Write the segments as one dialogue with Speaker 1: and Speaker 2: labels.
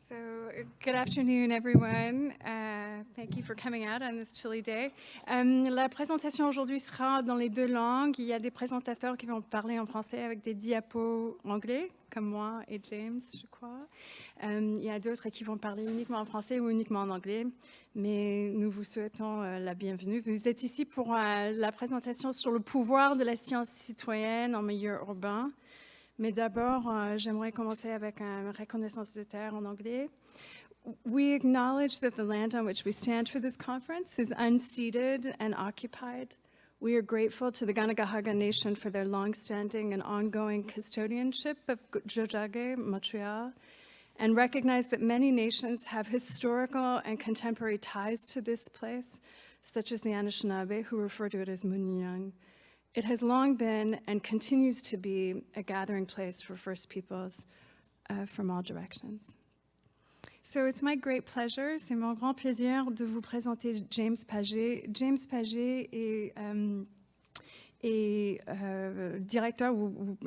Speaker 1: So, good afternoon, everyone. Thank you for coming out on this chilly day. La présentation aujourd'hui sera dans les deux langues. Il y a des présentateurs qui vont parler en français avec des diapos anglais, comme moi et James, je crois. Il y a d'autres qui vont parler uniquement en français ou uniquement en anglais, mais nous vous souhaitons la bienvenue. Vous êtes ici pour la présentation sur le pouvoir de la science citoyenne en milieu urbain. Mais d'abord, j'aimerais commencer avec une reconnaissance de terre en anglais. We acknowledge that the land on which we stand for this conference is unceded and occupied. We are grateful to the Kanakahaga Nation for their longstanding and ongoing custodianship of Tiohtià:ke, Montreal, and recognize that many nations have historical and contemporary ties to this place, such as the Anishinaabe, who refer to it as Munyang. It has long been and continues to be a gathering place for First Peoples from all directions. So it's my great pleasure, c'est mon grand plaisir de vous présenter James Pagé. James Pagé est directeur ou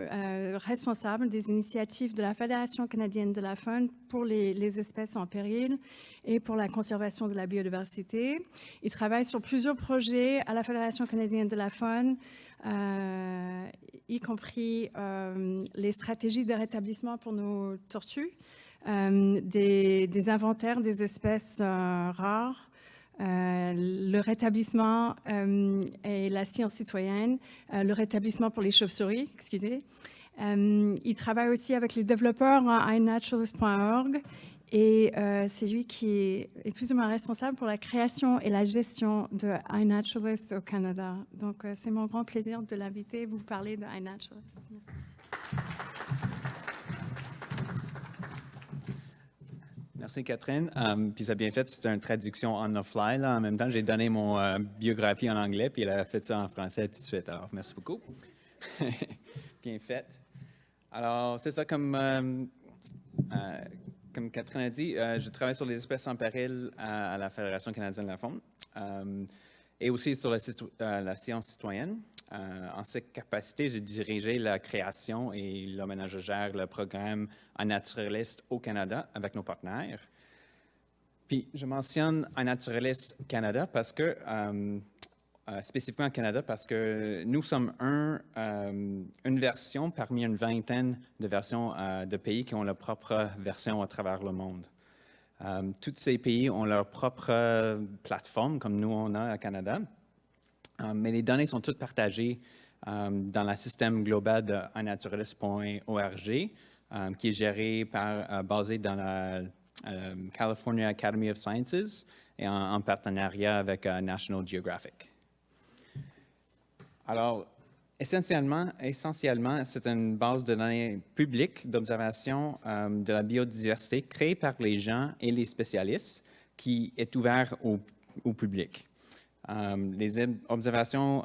Speaker 1: responsable des initiatives de la Fédération canadienne de la faune pour les espèces en péril et pour la conservation de la biodiversité. Il travaille sur plusieurs projets à la Fédération canadienne de la faune, y compris les stratégies de rétablissement pour nos tortues, des inventaires des espèces rares, le rétablissement et la science citoyenne, le rétablissement pour les chauves-souris, excusez. Il travaille aussi avec les développeurs à iNaturalist.org et c'est lui qui est plus ou moins responsable pour la création et la gestion de iNaturalist au Canada. Donc, c'est mon grand plaisir de l'inviter, vous parler de iNaturalist. Merci.
Speaker 2: Merci Catherine. Puis ça a bien fait, c'était une traduction on the fly. Là. En même temps, j'ai donné mon biographie en anglais, puis elle a fait ça en français tout de suite. Alors, merci beaucoup. Bien fait. Alors, c'est ça, comme Catherine a dit, je travaille sur les espèces en péril à la Fédération canadienne de la faune et aussi sur la science citoyenne. En cette capacité, j'ai dirigé la création et là, maintenant, je gère le programme iNaturalist au Canada avec nos partenaires. Puis, je mentionne iNaturalist Canada parce que, spécifiquement au Canada, parce que nous sommes une version parmi une vingtaine de versions de pays qui ont leur propre version à travers le monde. Tous ces pays ont leur propre plateforme, comme nous, on a au Canada. Mais les données sont toutes partagées dans le système global de iNaturalist.org, qui est géré basé dans la California Academy of Sciences et en partenariat avec National Geographic. Alors, essentiellement, c'est une base de données publique d'observation de la biodiversité créée par les gens et les spécialistes qui est ouverte au public. Les observations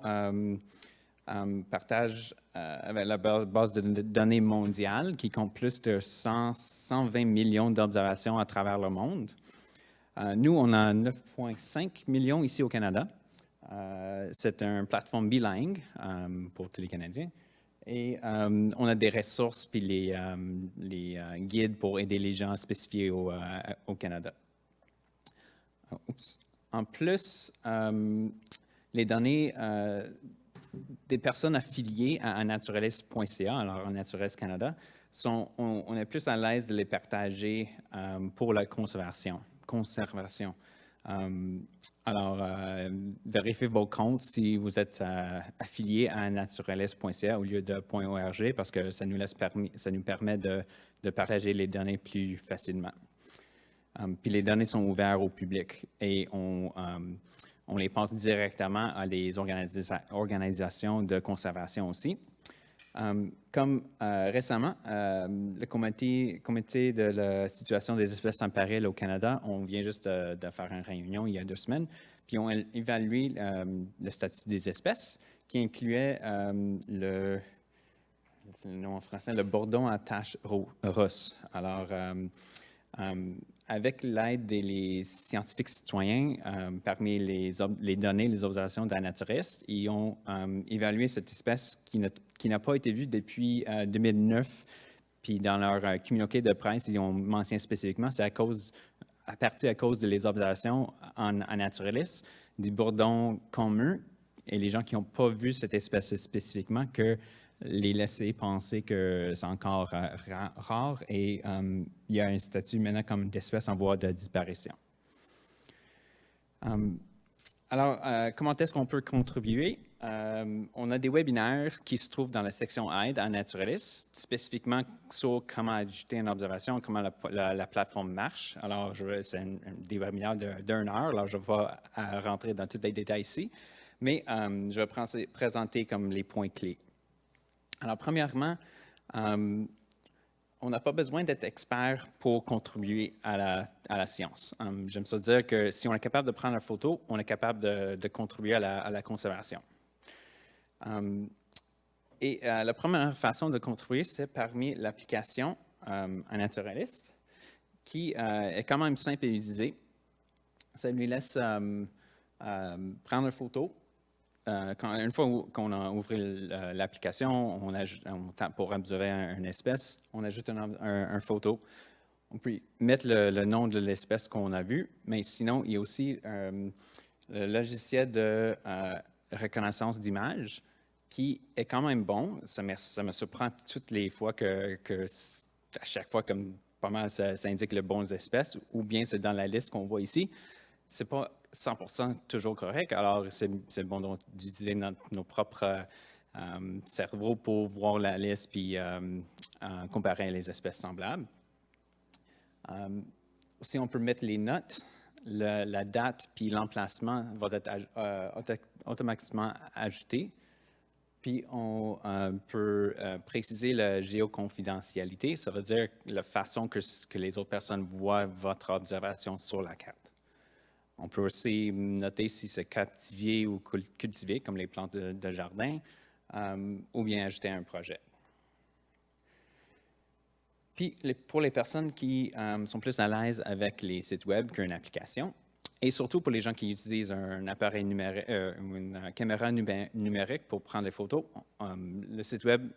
Speaker 2: partagent avec la base de données mondiale qui compte plus de 120 millions d'observations à travers le monde. Nous, on a 9,5 millions ici au Canada. C'est une plateforme bilingue pour tous les Canadiens. Et on a des ressources puis les guides pour aider les gens spécifiés au Canada. Oups. En plus, les données des personnes affiliées à iNaturalist.ca, alors iNaturalist Canada, on est plus à l'aise de les partager pour la conservation. Alors, vérifiez vos comptes si vous êtes affilié à iNaturalist.ca au lieu de .org parce que ça nous permet de partager les données plus facilement. Puis les données sont ouvertes au public et on les passe directement à les organisations de conservation aussi. Comme récemment, le comité de la situation des espèces en péril au Canada, on vient juste de faire une réunion il y a 2 semaines, puis on a évalué le statut des espèces qui incluait c'est le nom en français, le bourdon à taches rosses. Alors, avec l'aide des scientifiques citoyens, parmi les données, les observations d'iNaturalist, ils ont évalué cette espèce qui n'a pas été vue depuis 2009, Puis dans leur communiqué de presse, ils ont mentionné spécifiquement, c'est à cause de les observations en naturaliste, des bourdons communs et les gens qui n'ont pas vu cette espèce spécifiquement, que les laisser penser que c'est encore rare et il y a un statut maintenant comme d'espèce en voie de disparition. Alors, comment est-ce qu'on peut contribuer? On a des webinaires qui se trouvent dans la section Aide à Naturalist, spécifiquement sur comment ajouter une observation, comment la plateforme marche. Alors, c'est des webinaires d'1 heure, alors je ne vais pas rentrer dans tous les détails ici, mais je vais présenter comme les points clés. Alors, premièrement, on n'a pas besoin d'être expert pour contribuer à la science. J'aime ça dire que si on est capable de prendre une photo, on est capable de contribuer à la conservation. La première façon de contribuer, c'est parmi l'application à Naturalist, qui est quand même simple à utiliser. Ça lui laisse prendre une photo. Une fois qu'on a ouvert l'application, on tape pour observer une espèce, on ajoute une photo. On peut mettre le nom de l'espèce qu'on a vue, mais sinon, il y a aussi le logiciel de reconnaissance d'image qui est quand même bon. Ça me surprend toutes les fois que à chaque fois, comme pas mal, ça indique les bonnes espèces, ou bien c'est dans la liste qu'on voit ici. C'est pas 100% toujours correct, alors c'est bon d'utiliser nos propres cerveaux pour voir la liste puis comparer les espèces semblables. Aussi, on peut mettre les notes, la date puis l'emplacement vont être automatiquement ajoutés. Puis on peut préciser la géoconfidentialité, ça veut dire la façon que les autres personnes voient votre observation sur la carte. On peut aussi noter si c'est captivé ou cultivé, comme les plantes de jardin, ou bien ajouter un projet. Puis, pour les personnes qui sont plus à l'aise avec les sites web qu'une application, et surtout pour les gens qui utilisent un appareil numérique, une caméra numérique pour prendre des photos, le site web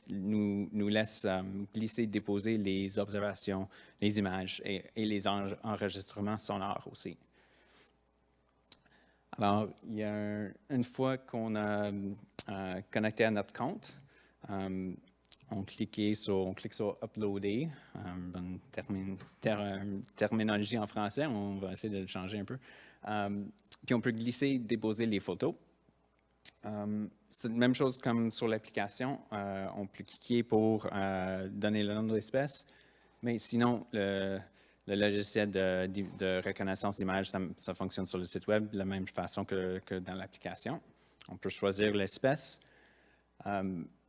Speaker 2: nous laisse glisser, déposer les observations, les images et les enregistrements sonores aussi. Alors, il y a une fois qu'on a connecté à notre compte, on clique sur Uploader, bonne terminologie en français, on va essayer de le changer un peu. Puis on peut glisser, déposer les photos. C'est la même chose comme sur l'application, on peut cliquer pour donner le nom de l'espèce, mais sinon, le logiciel de reconnaissance d'image, ça fonctionne sur le site web de la même façon que dans l'application. On peut choisir l'espèce.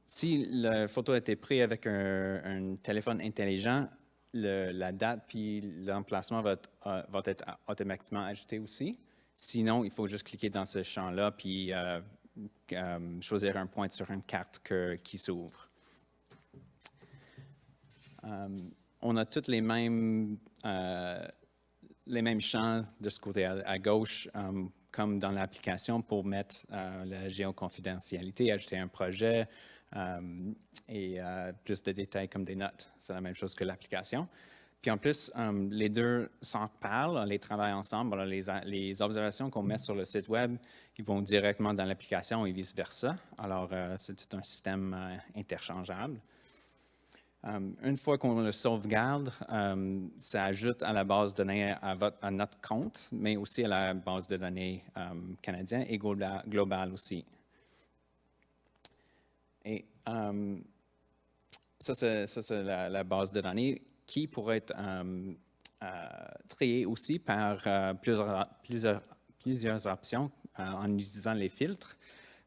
Speaker 2: Si la photo a été prise avec un téléphone intelligent, la date puis l'emplacement va être automatiquement ajouté aussi. Sinon, il faut juste cliquer dans ce champ-là puis choisir un point sur une carte qui s'ouvre. On a tous les mêmes champs de ce côté à gauche, comme dans l'application, pour mettre la géoconfidentialité, ajouter un projet et plus de détails comme des notes. C'est la même chose que l'application. Puis en plus, les deux s'en parlent, les travaillent ensemble. Alors, les observations qu'on met sur le site web, ils vont directement dans l'application et vice-versa. Alors, c'est tout un système interchangeable. Une fois qu'on le sauvegarde, ça ajoute à la base de données à notre compte, mais aussi à la base de données canadienne et globale aussi. Et ça, c'est la base de données qui pourrait être triée aussi par plusieurs options en utilisant les filtres,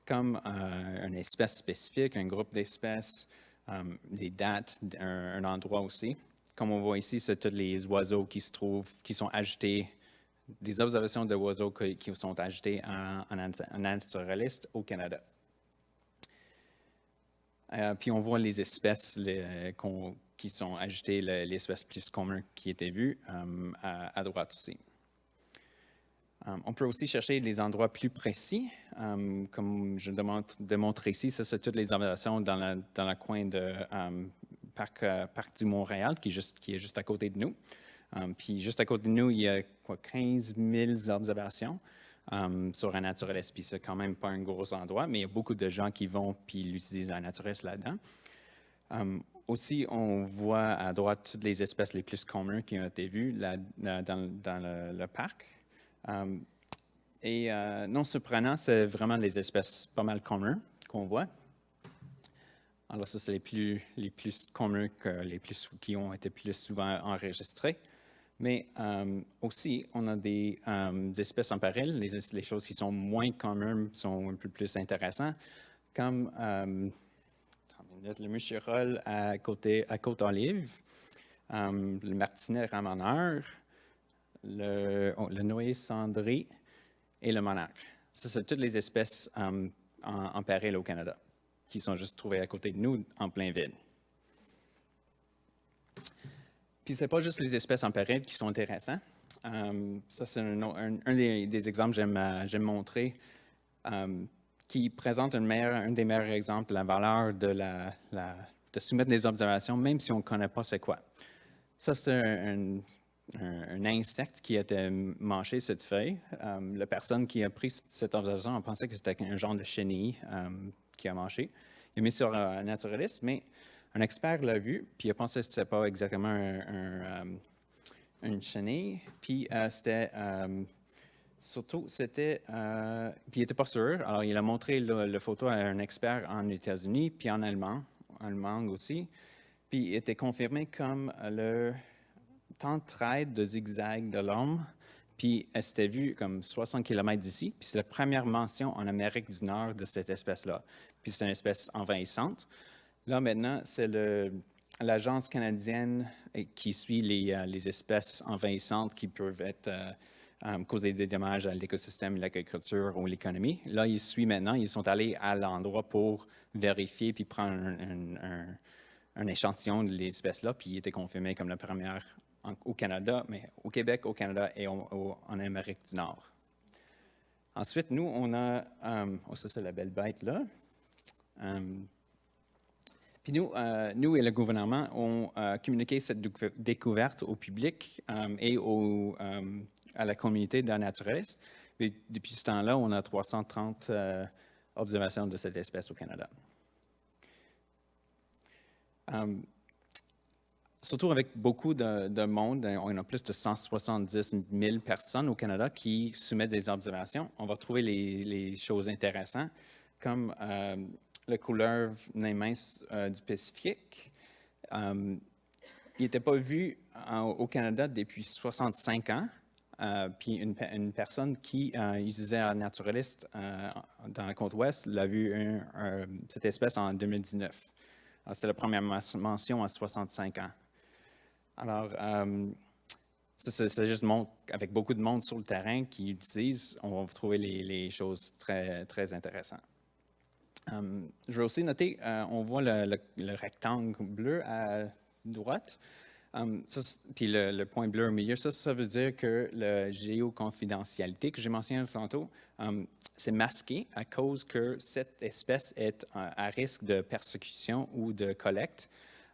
Speaker 2: comme une espèce spécifique, un groupe d'espèces, des dates, un endroit aussi. Comme on voit ici, c'est tous les oiseaux qui sont ajoutés, des observations d'oiseaux qui sont ajoutées en naturaliste au Canada. Puis on voit les espèces qui sont ajoutées, les espèces plus communes qui étaient vues à droite aussi. On peut aussi chercher les endroits plus précis, comme je démontre ici. Ça, c'est toutes les observations dans le coin parc du Mont-Royal, qui est juste à côté de nous. Puis juste à côté de nous, il y a 15 000 observations sur un naturaliste. Puis c'est quand même pas un gros endroit, mais il y a beaucoup de gens qui vont puis l'utilisent un naturaliste là-dedans. Aussi, on voit à droite toutes les espèces les plus communes qui ont été vues dans le parc. Non surprenant, c'est vraiment les espèces pas mal communes qu'on voit. Alors ça, c'est les plus communs qui ont été plus souvent enregistrés. Mais aussi, on a des espèces en péril. Les choses qui sont moins communes sont un peu plus intéressantes, comme le muscirol à Côte-Olive, le martinet ramoneur, le noyer cendré et le monarque. Ça, c'est toutes les espèces en péril au Canada, qui sont juste trouvées à côté de nous, en plein ville. Puis, ce n'est pas juste les espèces en péril qui sont intéressantes. Ça, c'est un des exemples que j'aime montrer, qui présente un des meilleurs exemples de la valeur de soumettre des observations, même si on ne connaît pas c'est quoi. Ça, c'est un insecte qui a été mangé cette feuille. La personne qui a pris cette observation a pensé que c'était un genre de chenille qui a mangé. Il a mis sur un naturaliste, mais un expert l'a vu, puis il a pensé que ce n'était pas exactement une chenille. Puis surtout, puis il n'était pas sûr. Alors, il a montré la photo à un expert en États-Unis, puis en allemand aussi. Puis il était confirmé comme le temps de traite de zigzag de l'homme, puis elle s'était vue comme 60 km d'ici, puis c'est la première mention en Amérique du Nord de cette espèce-là. Puis c'est une espèce envahissante. Là, maintenant, c'est l'Agence canadienne qui suit les espèces envahissantes qui peuvent causer des dommages à l'écosystème, l'agriculture ou l'économie. Là, ils suivent maintenant. Ils sont allés à l'endroit pour vérifier puis prendre un échantillon de l'espèce-là, puis il était confirmé comme la première au Canada, mais au Québec, au Canada et en Amérique du Nord. Ensuite, nous, on a... ça, c'est la belle bête, là. Puis nous et le gouvernement ont communiqué cette découverte au public et à la communauté de naturalistes. Puis depuis ce temps-là, on a 330 observations de cette espèce au Canada. Surtout avec beaucoup de monde, on a plus de 170 000 personnes au Canada qui soumettent des observations. On va trouver les choses intéressantes, comme la couleuvre naine mince du Pacifique. Il n'était pas vu au Canada depuis 65 ans. Puis une personne qui utilisait un naturaliste dans la côte ouest l'a vu cette espèce en 2019. C'était la première mention en 65 ans. Alors, ça juste montre, avec beaucoup de monde sur le terrain qui utilise, on va trouver les choses très, très intéressantes. Je vais aussi noter, on voit le rectangle bleu à droite, puis le point bleu au milieu. Ça veut dire que la géoconfidentialité que j'ai mentionné tantôt, c'est masqué à cause que cette espèce est à risque de persécution ou de collecte.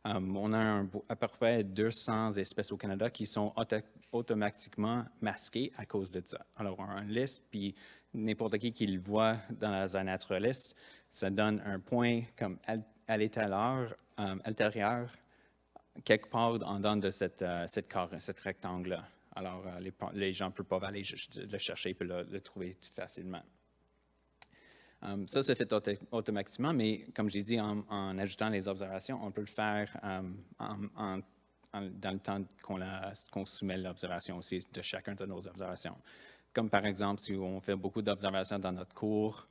Speaker 2: On a à peu près 200 espèces au Canada qui sont automatiquement masquées à cause de ça. Alors, on a une liste, puis n'importe qui le voit dans la naturaliste, ça donne un point comme à l'intérieur, quelque part en dedans de cette rectangle-là. Alors, les gens ne peuvent pas aller le chercher et le trouver facilement. Ça, c'est fait automatiquement, mais comme j'ai dit, en ajoutant les observations, on peut le faire dans le temps qu'on soumet l'observation aussi de chacun de nos observations. Comme par exemple, si on fait beaucoup d'observations dans notre cours,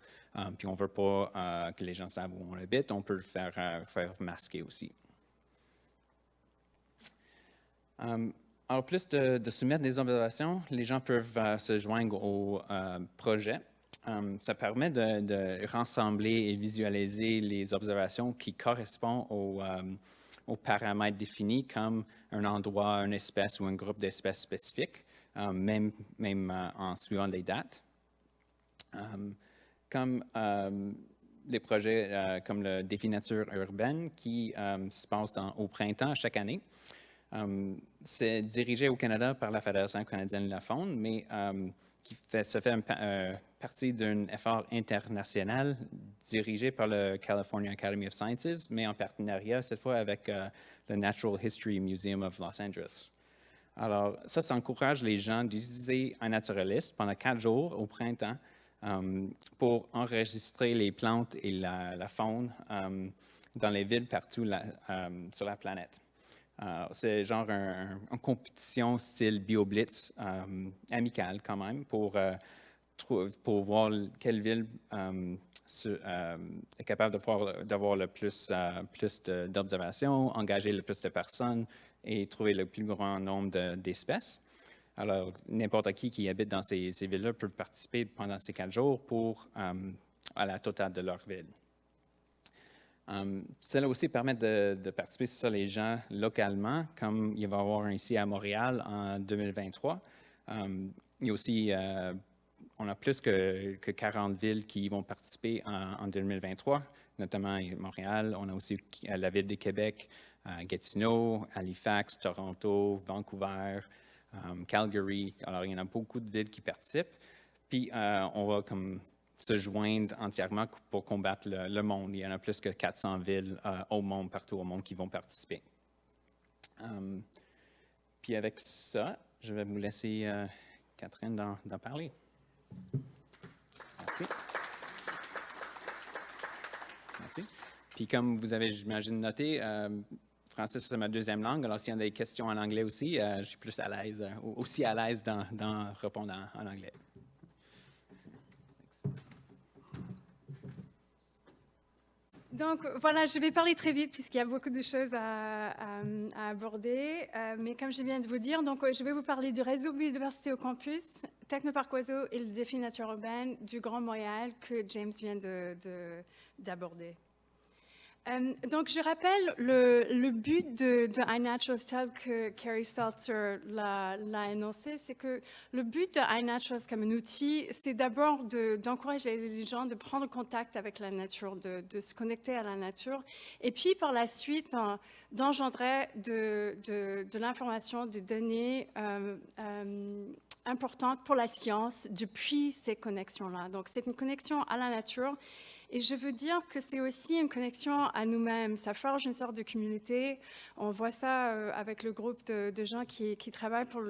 Speaker 2: puis on ne veut pas que les gens savent où on habite, on peut le faire masquer aussi. Alors, plus de soumettre des observations, les gens peuvent se joindre au projet. Ça permet de rassembler et visualiser les observations qui correspondent aux paramètres définis comme un endroit, une espèce ou un groupe d'espèces spécifiques, même en suivant les dates. les projets comme le défi nature urbaine qui se passe au printemps chaque année. C'est dirigé au Canada par la Fédération canadienne de la faune, mais ça fait partie d'un effort international dirigé par le California Academy of Sciences, mais en partenariat cette fois avec le Natural History Museum of Los Angeles. Alors, ça encourage les gens d'utiliser un naturaliste pendant 4 jours au printemps pour enregistrer les plantes et la faune dans les villes partout sur la planète. C'est genre une compétition style BioBlitz, amicale quand même, pour voir quelle ville est capable d'avoir le plus d'observations, engager le plus de personnes et trouver le plus grand nombre d'espèces. Alors, n'importe qui habite dans ces villes-là peut participer pendant ces 4 jours à la totale de leur ville. Cela aussi permet de participer sur les gens localement, comme il va y avoir ici à Montréal en 2023. Il y a aussi, on a plus que 40 villes qui vont participer en 2023, notamment Montréal. On a aussi la ville de Québec, Gatineau, Halifax, Toronto, Vancouver, Calgary. Alors, il y en a beaucoup de villes qui participent. Puis, on va comme se joindre entièrement pour combattre le monde. Il y en a plus que 400 villes partout au monde, qui vont participer. Puis avec ça, je vais vous laisser Catherine d'en parler. Merci. Merci. Puis comme vous avez, j'imagine, noté, français, c'est ma deuxième langue. Alors, s'il y a des questions en anglais aussi, je suis plus à l'aise, aussi à l'aise dans répondre en anglais.
Speaker 1: Donc voilà, je vais parler très vite puisqu'il y a beaucoup de choses à aborder. Mais comme je viens de vous dire, donc, je vais vous parler du réseau biodiversité au campus, Technoparc Oiseaux et le défi nature urbaine du Grand Montréal que James vient d'aborder. Donc, je rappelle le but de iNaturalist tel que Carrie Seltzer l'a énoncé, c'est que le but de iNaturalist comme un outil, c'est d'abord d'encourager les gens de prendre contact avec la nature, de se connecter à la nature, et puis par la suite, d'engendrer de l'information, des données importantes pour la science depuis ces connexions-là. Donc, c'est une connexion à la nature. Et je veux dire que c'est aussi une connexion à nous-mêmes. Ça forge une sorte de communauté. On voit ça avec le groupe de gens qui travaillent pour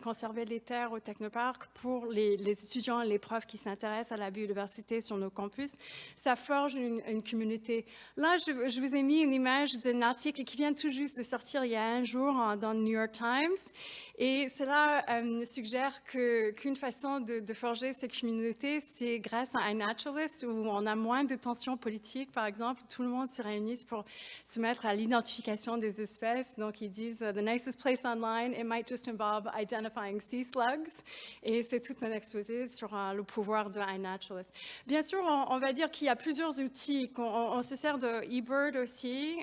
Speaker 1: conserver les terres au Technoparc, pour les étudiants et les profs qui s'intéressent à la biodiversité sur nos campus. Ça forge une communauté. Là, je vous ai mis une image d'un article qui vient tout juste de sortir il y a un jour dans le New York Times. Et cela suggère qu'une façon de forger ces communautés, c'est grâce à iNaturalist, où on a moins de tensions politiques, par exemple. Tout le monde se réunit pour se mettre à l'identification des espèces. Donc, ils disent « The nicest place online, it might just involve identifying sea slugs ». Et c'est tout un exposé sur le pouvoir de iNaturalist. Bien sûr, on va dire qu'il y a plusieurs outils. On se sert de eBird aussi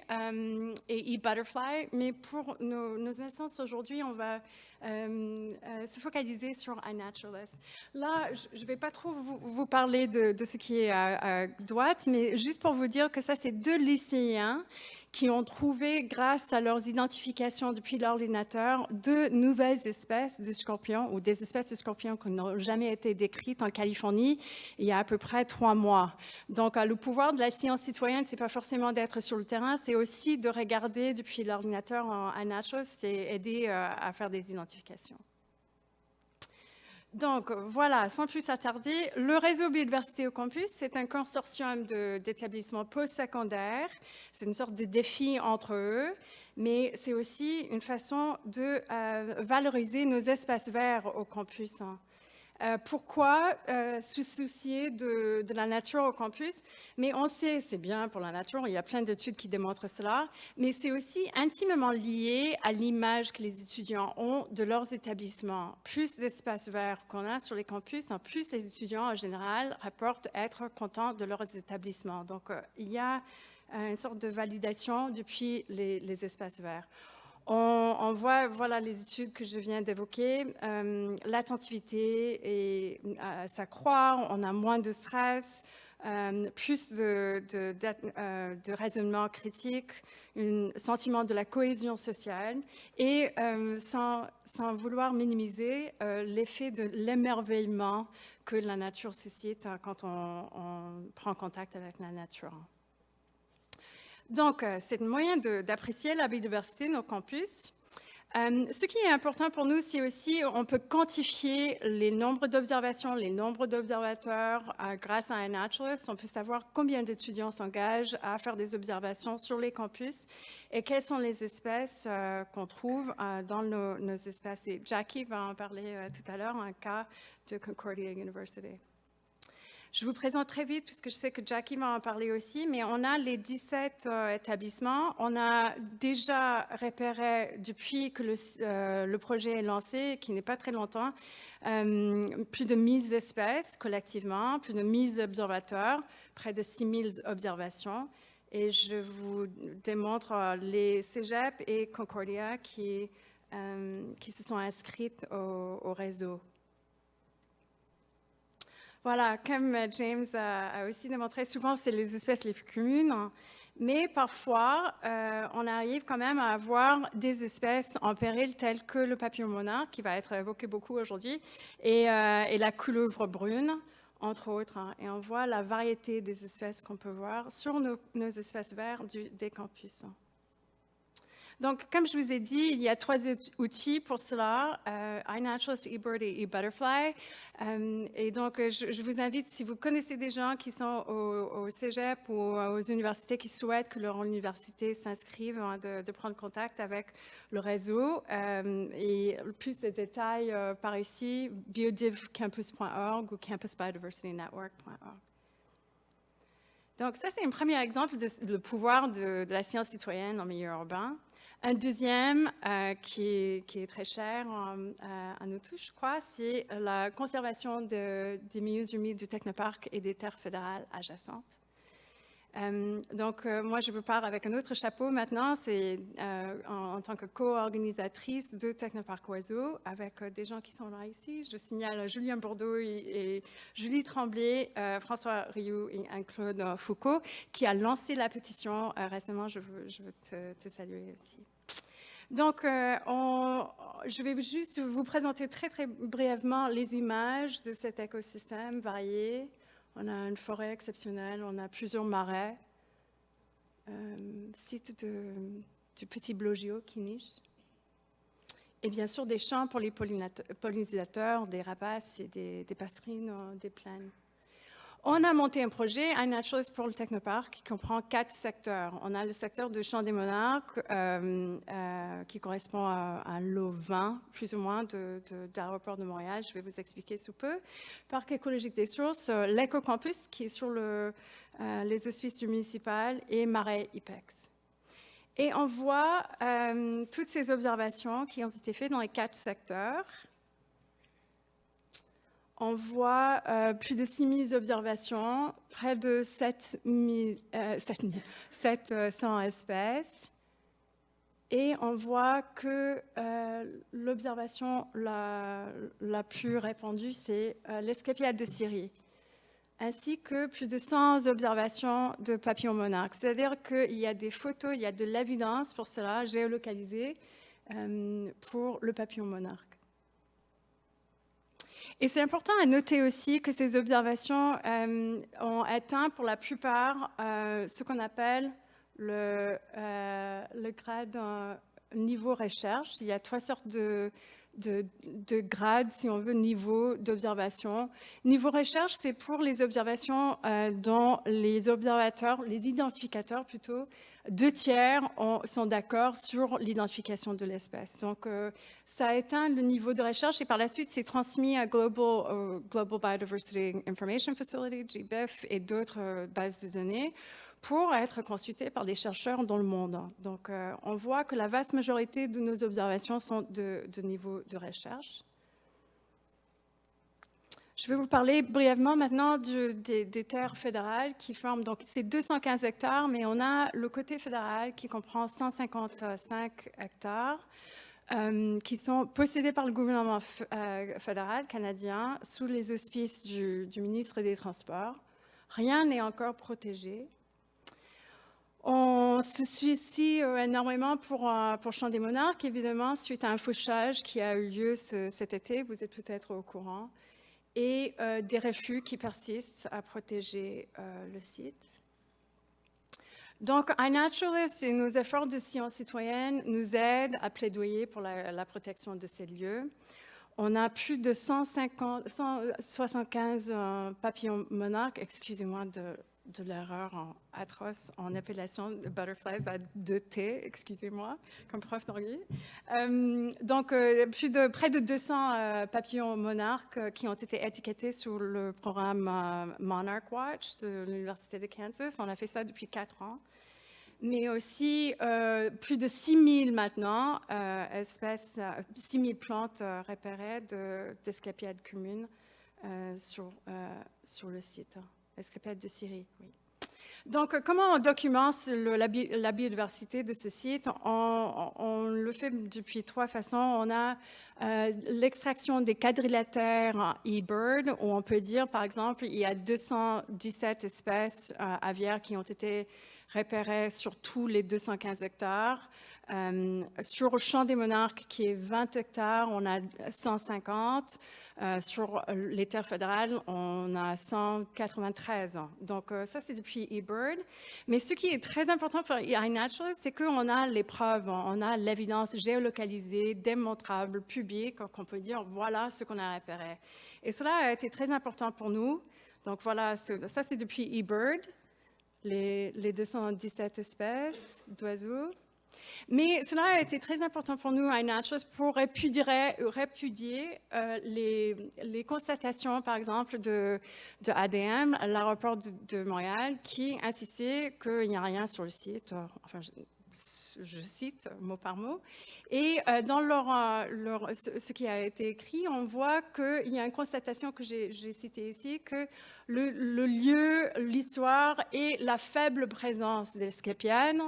Speaker 1: et eButterfly, mais pour nos instances aujourd'hui, on va se focaliser sur iNaturalist. Là, je ne vais pas trop vous parler de ce qui est à droite, mais juste pour vous dire que ça, c'est 2 lycéens qui ont trouvé, grâce à leurs identifications depuis l'ordinateur, 2 nouvelles espèces de scorpions, ou des espèces de scorpions qui n'ont jamais été décrites en Californie il y a à peu près 3 mois. Donc, le pouvoir de la science citoyenne, ce n'est pas forcément d'être sur le terrain, c'est aussi de regarder depuis l'ordinateur en iNaturalist et aider à faire des identifications. Donc, voilà, sans plus attarder, le réseau biodiversité au campus, c'est un consortium d'établissements postsecondaires. C'est une sorte de défi entre eux, mais c'est aussi une façon de valoriser nos espaces verts au campus. Pourquoi se soucier de la nature au campus? Mais on sait, c'est bien pour la nature, il y a plein d'études qui démontrent cela, mais c'est aussi intimement lié à l'image que les étudiants ont de leurs établissements. Plus d'espaces verts qu'on a sur les campus, plus les étudiants en général rapportent être contents de leurs établissements. Donc, il y a une sorte de validation depuis les espaces verts. On voit, voilà les études que je viens d'évoquer, l'attentivité, ça croît, on a moins de stress, plus de raisonnement critique, un sentiment de la cohésion sociale et sans vouloir minimiser l'effet de l'émerveillement que la nature suscite quand on prend contact avec la nature. Donc, c'est un moyen d'apprécier la biodiversité de nos campus. Ce qui est important pour nous, c'est aussi on peut quantifier les nombres d'observations, les nombres d'observateurs grâce à iNaturalist. On peut savoir combien d'étudiants s'engagent à faire des observations sur les campus et quelles sont les espèces qu'on trouve dans nos espaces. Et Jackie va en parler tout à l'heure, un cas de Concordia University. Je vous présente très vite, puisque je sais que Jackie va en parler aussi, mais on a les 17 établissements. On a déjà repéré, depuis que le projet est lancé, qui n'est pas très longtemps, plus de 1000 espèces collectivement, plus de 1000 observateurs, près de 6000 observations. Et je vous démontre les Cégep et Concordia qui se sont inscrites au réseau. Voilà, comme James a aussi démontré, souvent c'est les espèces les plus communes, mais parfois on arrive quand même à avoir des espèces en péril telles que le papillon monarque, qui va être évoqué beaucoup aujourd'hui, et la couleuvre brune, entre autres. Et on voit la variété des espèces qu'on peut voir sur nos espaces verts des campus. Donc, comme je vous ai dit, il y a 3 outils pour cela, iNaturalist, eBird et eButterfly. Et donc, je vous invite, si vous connaissez des gens qui sont au Cégep ou aux universités qui souhaitent que leur université s'inscrive, de prendre contact avec le réseau. Et plus de détails par ici, biodivcampus.org ou campusbiodiversitynetwork.org. Donc, ça, c'est un premier exemple de pouvoir de la science citoyenne en milieu urbain. Un deuxième qui est très cher à nous tous, je crois, c'est la conservation des milieux humides du Technoparc et des terres fédérales adjacentes. Donc, moi, je vous parle avec un autre chapeau maintenant, c'est en tant que co-organisatrice de Technoparc Oiseaux, avec des gens qui sont là ici. Je signale Julien Bourdeau et Julie Tremblay, François Rioux et Claude Foucault, qui a lancé la pétition récemment. Je veux te saluer aussi. Donc, je vais juste vous présenter très, très brièvement les images de cet écosystème varié. On a une forêt exceptionnelle, on a plusieurs marais, site du petit blogio qui niche. Et bien sûr, des champs pour les pollinisateurs, des rapaces et des passerines des plaines. On a monté un projet, iNaturalist pour le Technoparc, qui comprend 4 secteurs. On a le secteur de Champ des Monarques, qui correspond à un lot 20, plus ou moins, d'aéroport de Montréal. Je vais vous expliquer sous peu. Parc écologique des sources, l'Ecocampus, qui est sur les auspices du municipal, et Marais IPEX. Et on voit toutes ces observations qui ont été faites dans les 4 secteurs. On voit plus de 6000 observations, près de 700 espèces. Et on voit que l'observation la plus répandue, c'est l'escapillade de Syrie, ainsi que plus de 100 observations de papillons monarques. C'est-à-dire qu'il y a des photos, il y a de l'évidence pour cela, géolocalisée, pour le papillon monarque. Et c'est important à noter aussi que ces observations ont atteint pour la plupart ce qu'on appelle le grade niveau recherche. Il y a 3 sortes de grades, si on veut, niveau d'observation. Niveau recherche, c'est pour les observations dont les observateurs, les identificateurs plutôt, 2 tiers sont d'accord sur l'identification de l'espèce. Donc, ça a atteint le niveau de recherche et par la suite, c'est transmis à Global Biodiversity Information Facility, GBIF, et d'autres bases de données pour être consultées par des chercheurs dans le monde. Donc, on voit que la vaste majorité de nos observations sont de niveau de recherche. Je vais vous parler brièvement maintenant des terres fédérales qui forment, donc c'est 215 hectares, mais on a le côté fédéral qui comprend 155 hectares qui sont possédés par le gouvernement fédéral canadien sous les auspices du ministre des Transports. Rien n'est encore protégé. On se soucie énormément pour Champ des Monarques, évidemment, suite à un fauchage qui a eu lieu cet été, vous êtes peut-être au courant, et des refus qui persistent à protéger le site. Donc, iNaturalist et nos efforts de science citoyenne nous aident à plaidoyer pour la protection de ces lieux. On a plus de 175 papillons monarques, excusez-moi de l'erreur atroce en appellation de butterflies à 2T, excusez-moi, comme prof d'anglais. Donc, près de 200 papillons monarques qui ont été étiquetés sur le programme Monarch Watch de l'Université de Kansas. On a fait ça depuis 4 ans. Mais aussi plus de 6000 maintenant espèces, 6000 plantes repérées d'Asclepiades communes sur le site. Asclepiades de Syrie, oui. Donc, comment on documente la biodiversité de ce site? On le fait depuis 3 façons. On a l'extraction des quadrilatères eBird, où on peut dire, par exemple, il y a 217 espèces aviaires qui ont été repérées sur tous les 215 hectares. Sur le Champ des Monarques, qui est 20 hectares, on a 150. Sur les terres fédérales, on a 193. Donc, ça, c'est depuis eBird. Mais ce qui est très important pour iNaturalist, c'est qu'on a les preuves, on a l'évidence géolocalisée, démontrable, publique, qu'on peut dire, voilà ce qu'on a repéré. Et cela a été très important pour nous. Donc, voilà, ça, c'est depuis eBird, les 217 espèces d'oiseaux. Mais cela a été très important pour nous, iNaturalist, pour répudier les constatations, par exemple, de ADM, l'aéroport de Montréal, qui insistait qu'il n'y a rien sur le site. Enfin, je cite mot par mot. Et dans ce qui a été écrit, on voit qu'il y a une constatation que j'ai citée ici, que le lieu, l'histoire et la faible présence des Asclepiades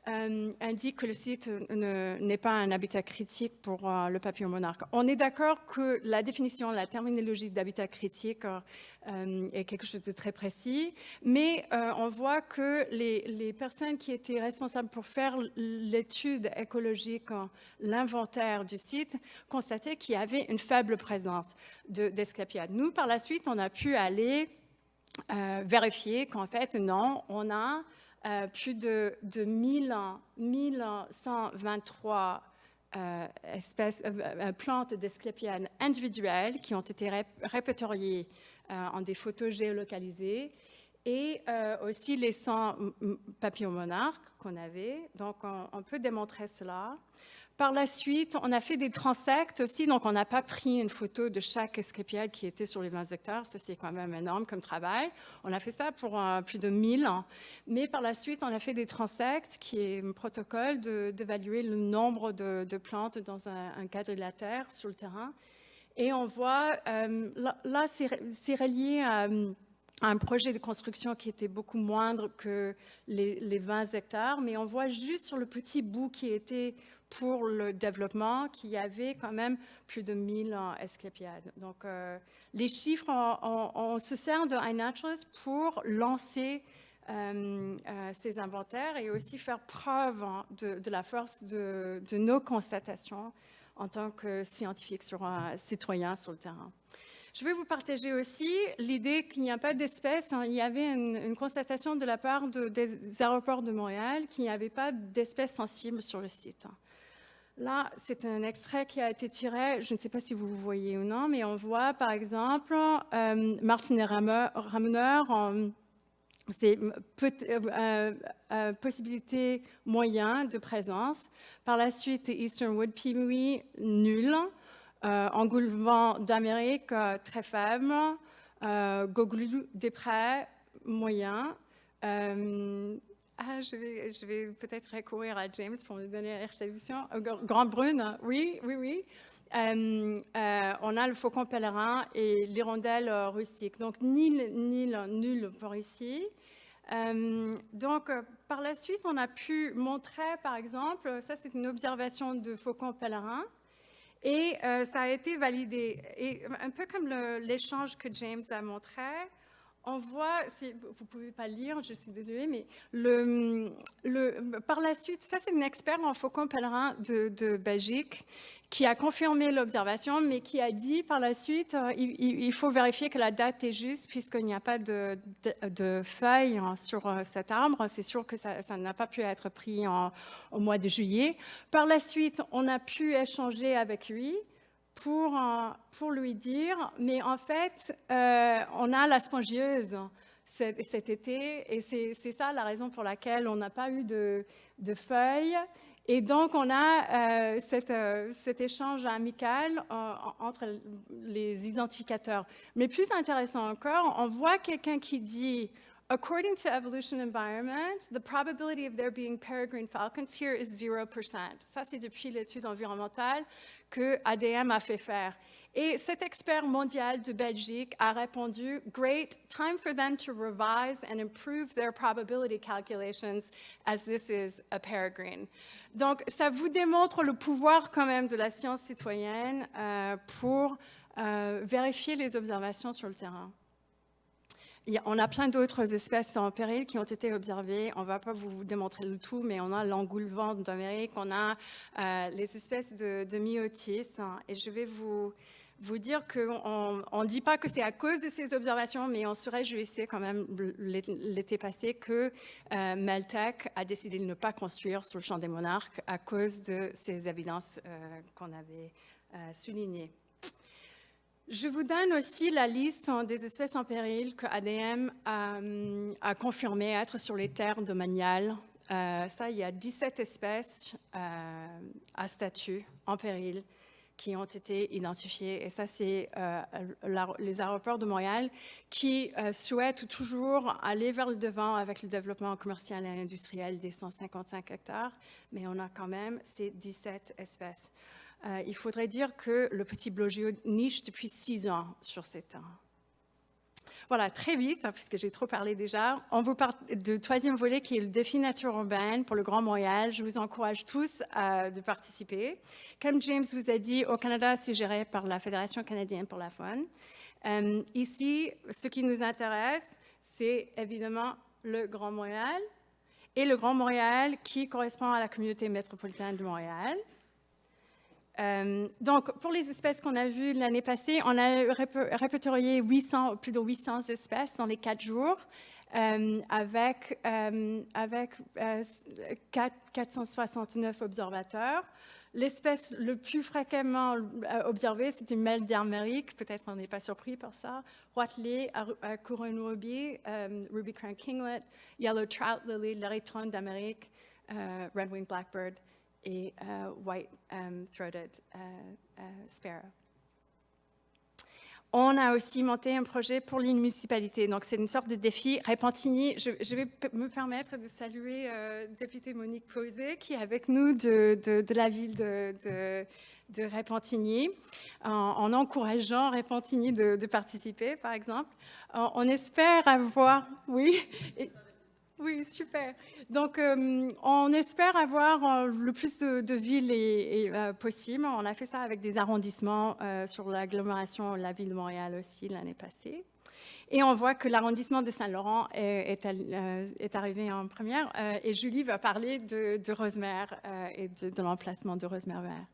Speaker 1: indique que le site n'est pas un habitat critique pour le papillon monarque. On est d'accord que la définition, la terminologie d'habitat critique est quelque chose de très précis, mais on voit que les personnes qui étaient responsables pour faire l'étude écologique, l'inventaire du site, constataient qu'il y avait une faible présence d'Asclepiades. Nous, par la suite, on a pu aller vérifier qu'en fait, non, on a plus de 1123 plantes d'Asclepiades individuelles qui ont été répertoriées en des photos géolocalisées et aussi les 100 papillons monarques qu'on avait. Donc, on peut démontrer cela. Par la suite, on a fait des transects aussi, donc on n'a pas pris une photo de chaque Asclepiade qui était sur les 20 hectares, ça c'est quand même énorme comme travail. On a fait ça pour plus de 1000 ans, mais par la suite, on a fait des transects, qui est un protocole d'évaluer le nombre de plantes dans un quadrilatère sur le terrain. Et on voit, là c'est relié à un projet de construction qui était beaucoup moindre que les 20 hectares, mais on voit juste sur le petit bout qui était pour le développement, qu'il y avait quand même plus de 1000 Asclepiades. Donc, les chiffres, on se sert de iNaturalist pour lancer ces inventaires et aussi faire preuve de la force de nos constatations en tant que scientifiques citoyens sur le terrain. Je vais vous partager aussi l'idée qu'il n'y a pas d'espèces. Il y avait une constatation de la part des aéroports de Montréal qu'il n'y avait pas d'espèces sensibles sur le site. Là, c'est un extrait qui a été tiré, je ne sais pas si vous voyez ou non, mais on voit par exemple Martinet ramoneur, c'est possibilité moyen de présence. Par la suite, Eastern Wood Pimouis, nul. Engoulevent d'Amérique, très faible. Goglu des Prés, moyen. Je vais peut-être recourir à James pour me donner la traduction. Grand brune, oui. On a le faucon pèlerin et l'hirondelle rustique. Donc, nul pour ici. Donc, par la suite, on a pu montrer, par exemple, ça c'est une observation de faucon pèlerin. Et ça a été validé. Et un peu comme l'échange que James a montré, on voit, vous ne pouvez pas lire, je suis désolée, mais par la suite, ça c'est un expert en faucon pèlerin de Belgique qui a confirmé l'observation, mais qui a dit par la suite, il faut vérifier que la date est juste puisqu'il n'y a pas de feuilles sur cet arbre. C'est sûr que ça n'a pas pu être pris au mois de juillet. Par la suite, on a pu échanger avec lui pour lui dire, mais en fait, on a la spongieuse cet été, et c'est ça la raison pour laquelle on n'a pas eu de feuilles. Et donc, on a cet échange amical entre les identificateurs. Mais plus intéressant encore, on voit quelqu'un qui dit « According to evolution environment, the probability of there being peregrine falcons here is 0%. » Ça, c'est depuis l'étude environnementale que ADM a fait faire. Et cet expert mondial de Belgique a répondu « Great, time for them to revise and improve their probability calculations as this is a peregrine. » Donc, ça vous démontre le pouvoir quand même de la science citoyenne pour vérifier les observations sur le terrain. On a plein d'autres espèces en péril qui ont été observées. On ne va pas vous démontrer le tout, mais on a l'engoulevent d'Amérique, on a les espèces de myotis. Et je vais vous dire qu'on ne dit pas que c'est à cause de ces observations, mais on se réjouissait quand même l'été passé que Meltec a décidé de ne pas construire sur le champ des monarques à cause de ces évidences qu'on avait soulignées. Je vous donne aussi la liste des espèces en péril que ADM a confirmé être sur les terres domaniales. Ça, il y a 17 espèces à statut en péril qui ont été identifiées. Et ça, c'est les aéroports de Montréal qui souhaitent toujours aller vers le devant avec le développement commercial et industriel des 155 hectares. Mais on a quand même ces 17 espèces. Il faudrait dire que le petit blogio niche depuis 6 ans sur ces terrains. Voilà, très vite, puisque j'ai trop parlé déjà, on vous parle du troisième volet qui est le défi nature urbaine pour le Grand Montréal. Je vous encourage tous de participer. Comme James vous a dit, au Canada, c'est géré par la Fédération canadienne pour la faune. Ici, ce qui nous intéresse, c'est évidemment le Grand Montréal et le Grand Montréal qui correspond à la communauté métropolitaine de Montréal. Donc, pour les espèces qu'on a vues l'année passée, on a répertorié plus de 800 espèces dans les 4 jours, avec 469 observateurs. L'espèce le plus fréquemment observée, c'est une mêle d'Amérique. Peut-être on n'est pas surpris par ça. Roitelet, couronne ruby, ruby crown kinglet, yellow trout lily, l'érythrone d'Amérique, red-winged blackbird et white-throated sparrow. On a aussi monté un projet pour les municipalités. Donc, c'est une sorte de défi. Repentigny, je vais me permettre de saluer députée Monique Posé, qui est avec nous de la ville de Repentigny, en encourageant Repentigny de participer, par exemple. On espère avoir... Oui. Oui, super. Donc, on espère avoir le plus de villes possible. On a fait ça avec des arrondissements sur l'agglomération, la ville de Montréal aussi l'année passée. Et on voit que l'arrondissement de Saint-Laurent est arrivé en première. Et Julie va parler de Rosemère et de l'emplacement de Rosemère vert.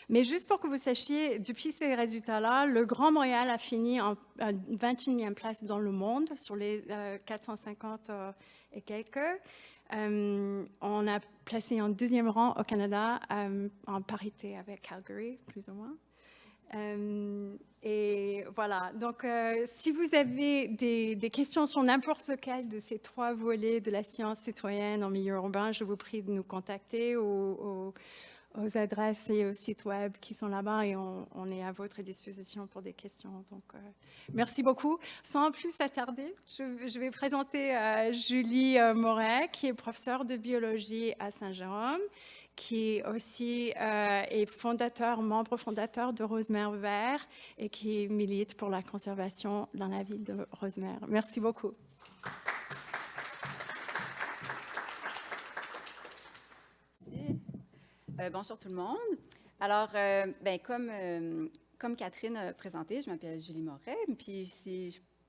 Speaker 1: Mais juste pour que vous sachiez, depuis ces résultats-là, le Grand Montréal a fini en 21e place dans le monde sur les 450 et quelques. On a placé en 2e rang au Canada en parité avec Calgary, plus ou moins. Et voilà, donc si vous avez des questions sur n'importe quel de ces 3 volets de la science citoyenne en milieu urbain, je vous prie de nous contacter aux adresses et aux sites web qui sont là-bas et on est à votre disposition pour des questions. Donc, merci beaucoup. Sans plus attarder, je vais présenter Julie Moret, qui est professeure de biologie à Saint-Jérôme, qui est aussi membre fondateur de Rosemère vert et qui milite pour la conservation dans la ville de Rosemère. Merci beaucoup.
Speaker 3: Bonjour tout le monde. Alors, comme Catherine a présenté, je m'appelle Julie Moret, puis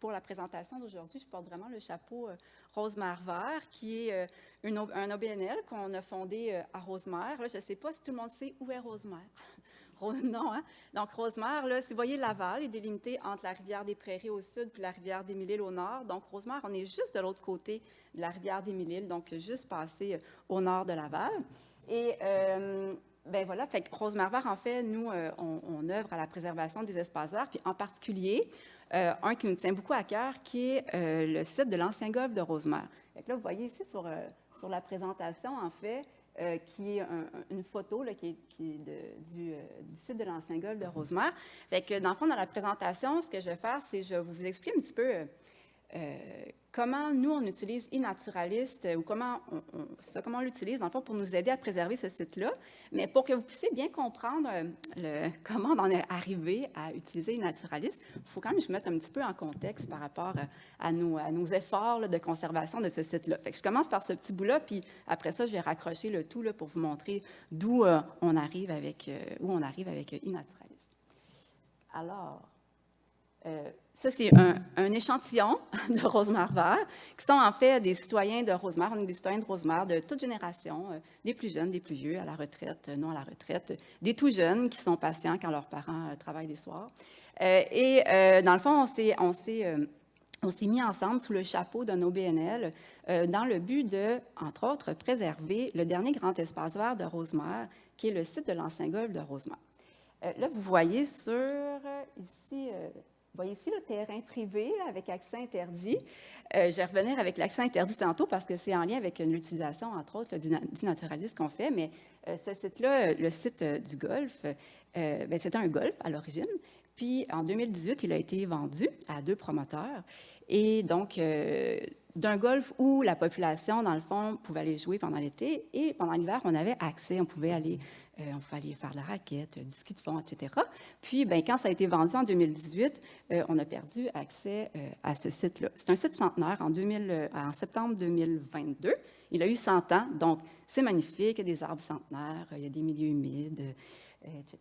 Speaker 3: pour la présentation d'aujourd'hui, je porte vraiment le chapeau Rosemère Vert, qui est un OBNL qu'on a fondé à Rosemère. Là, je ne sais pas si tout le monde sait où est Rosemère. Non, hein? Donc, Rosemère, là, si vous voyez Laval, est délimité entre la rivière des Prairies au sud puis la rivière des Mille-Îles au nord. Donc, Rosemère, on est juste de l'autre côté de la rivière des Mille-Îles, donc juste passé au nord de Laval. Et ben voilà, fait que Rosemère Vert, en fait, nous, on œuvre à la préservation des espaces verts, puis en particulier, un qui nous tient beaucoup à cœur, qui est le site de l'ancien golfe de Rosemère. Fait que là, vous voyez ici sur la présentation, en fait, qui est une photo là, qui est du site de l'ancien golfe de Rosemère. Fait que, dans le fond, dans la présentation, ce que je vais faire, c'est je vais vous expliquer un petit peu comment nous, on utilise e-Naturalist ou comment on l'utilise, dans le fond, pour nous aider à préserver ce site-là. Mais pour que vous puissiez bien comprendre comment on en est arrivé à utiliser e-Naturalist, il faut quand même que je mette un petit peu en contexte par rapport à nos efforts là, de conservation de ce site-là. Fait que je commence par ce petit bout-là, puis après ça, je vais raccrocher le tout là, pour vous montrer d'où on arrive avec e-Naturalist. Alors, ça, c'est un échantillon de Rosemère Vert, qui sont en fait des citoyens de Rosemère. On est des citoyens de Rosemère de toute génération, des plus jeunes, des plus vieux, à la retraite, non à la retraite, des tout jeunes qui sont patients quand leurs parents travaillent les soirs. Dans le fond, on s'est mis ensemble sous le chapeau d'un OBNL dans le but de, entre autres, préserver le dernier grand espace vert de Rosemère, qui est le site de l'ancien golfe de Rosemère. Là, vous voyez ici... Vous voyez ici le terrain privé là, avec accès interdit. Je vais revenir avec l'accès interdit tantôt parce que c'est en lien avec l'utilisation, entre autres, d'e-Naturalist qu'on fait. Mais ce site-là, le site du golfe, c'était un golfe à l'origine. Puis en 2018, il a été vendu à 2 promoteurs. Et donc, d'un golfe où la population, dans le fond, pouvait aller jouer pendant l'été. Et pendant l'hiver, on avait accès, on pouvait aller faire de la raquette, du ski de fond, etc. Puis, quand ça a été vendu en 2018, on a perdu accès à ce site-là. C'est un site centenaire en septembre 2022. Il a eu 100 ans, donc c'est magnifique, il y a des arbres centenaires, il y a des milieux humides, etc.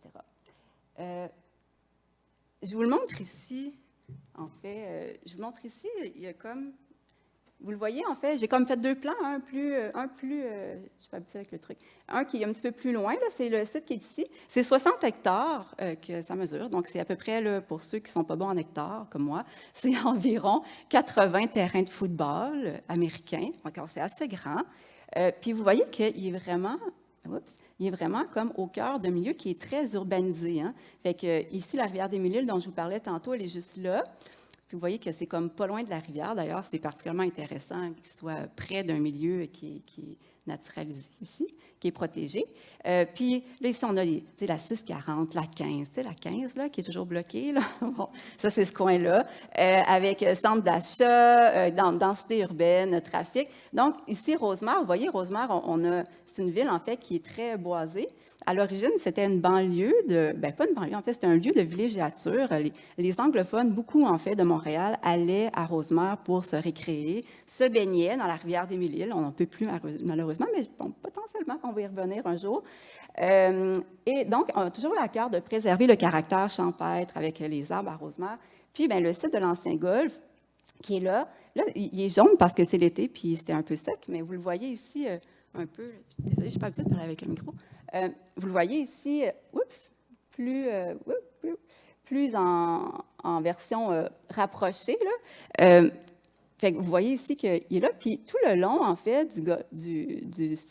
Speaker 3: Je vous le montre ici. En fait, je vous montre ici, il y a comme... Vous le voyez, en fait, j'ai comme fait 2 plans, un plus, je suis pas habituée avec le truc, un qui est un petit peu plus loin, là, c'est le site qui est ici. C'est 60 hectares que ça mesure, donc c'est à peu près, là, pour ceux qui ne sont pas bons en hectares, comme moi, c'est environ 80 terrains de football américains, donc c'est assez grand. Puis vous voyez qu'il est vraiment... il est vraiment comme au cœur d'un milieu qui est très urbanisé. Hein? Fait que ici, la rivière des Mille-Îles dont je vous parlais tantôt, elle est juste là. Puis vous voyez que c'est comme pas loin de la rivière. D'ailleurs, c'est particulièrement intéressant qu'il soit près d'un milieu qui est naturalisé ici, qui est protégé. Puis là, ici, on a la 640, la 15. La 15, là, qui est toujours bloquée. Là. Bon, ça, c'est ce coin-là, avec centre d'achat, densité urbaine, trafic. Donc, ici, Rosemère, vous voyez, Rosemère, c'est une ville, en fait, qui est très boisée. À l'origine, c'était une banlieue pas une banlieue, en fait, c'était un lieu de villégiature. Les anglophones, beaucoup, en fait, de Montréal, allaient à Rosemère pour se récréer, se baignaient dans la rivière des Mille-Îles. On n'en peut plus, malheureusement, mais bon, potentiellement, on va y revenir un jour. Et donc, on a toujours eu à cœur de préserver le caractère champêtre avec les arbres à Rosemère. Puis, le site de l'ancien golfe, qui est là, il est jaune parce que c'est l'été, puis c'était un peu sec, mais vous le voyez ici un peu. Désolée, je ne suis pas habituée de parler avec un micro. Vous le voyez ici, plus en version rapprochée. Là. Fait que vous voyez ici qu'il est là, puis tout le long, en fait,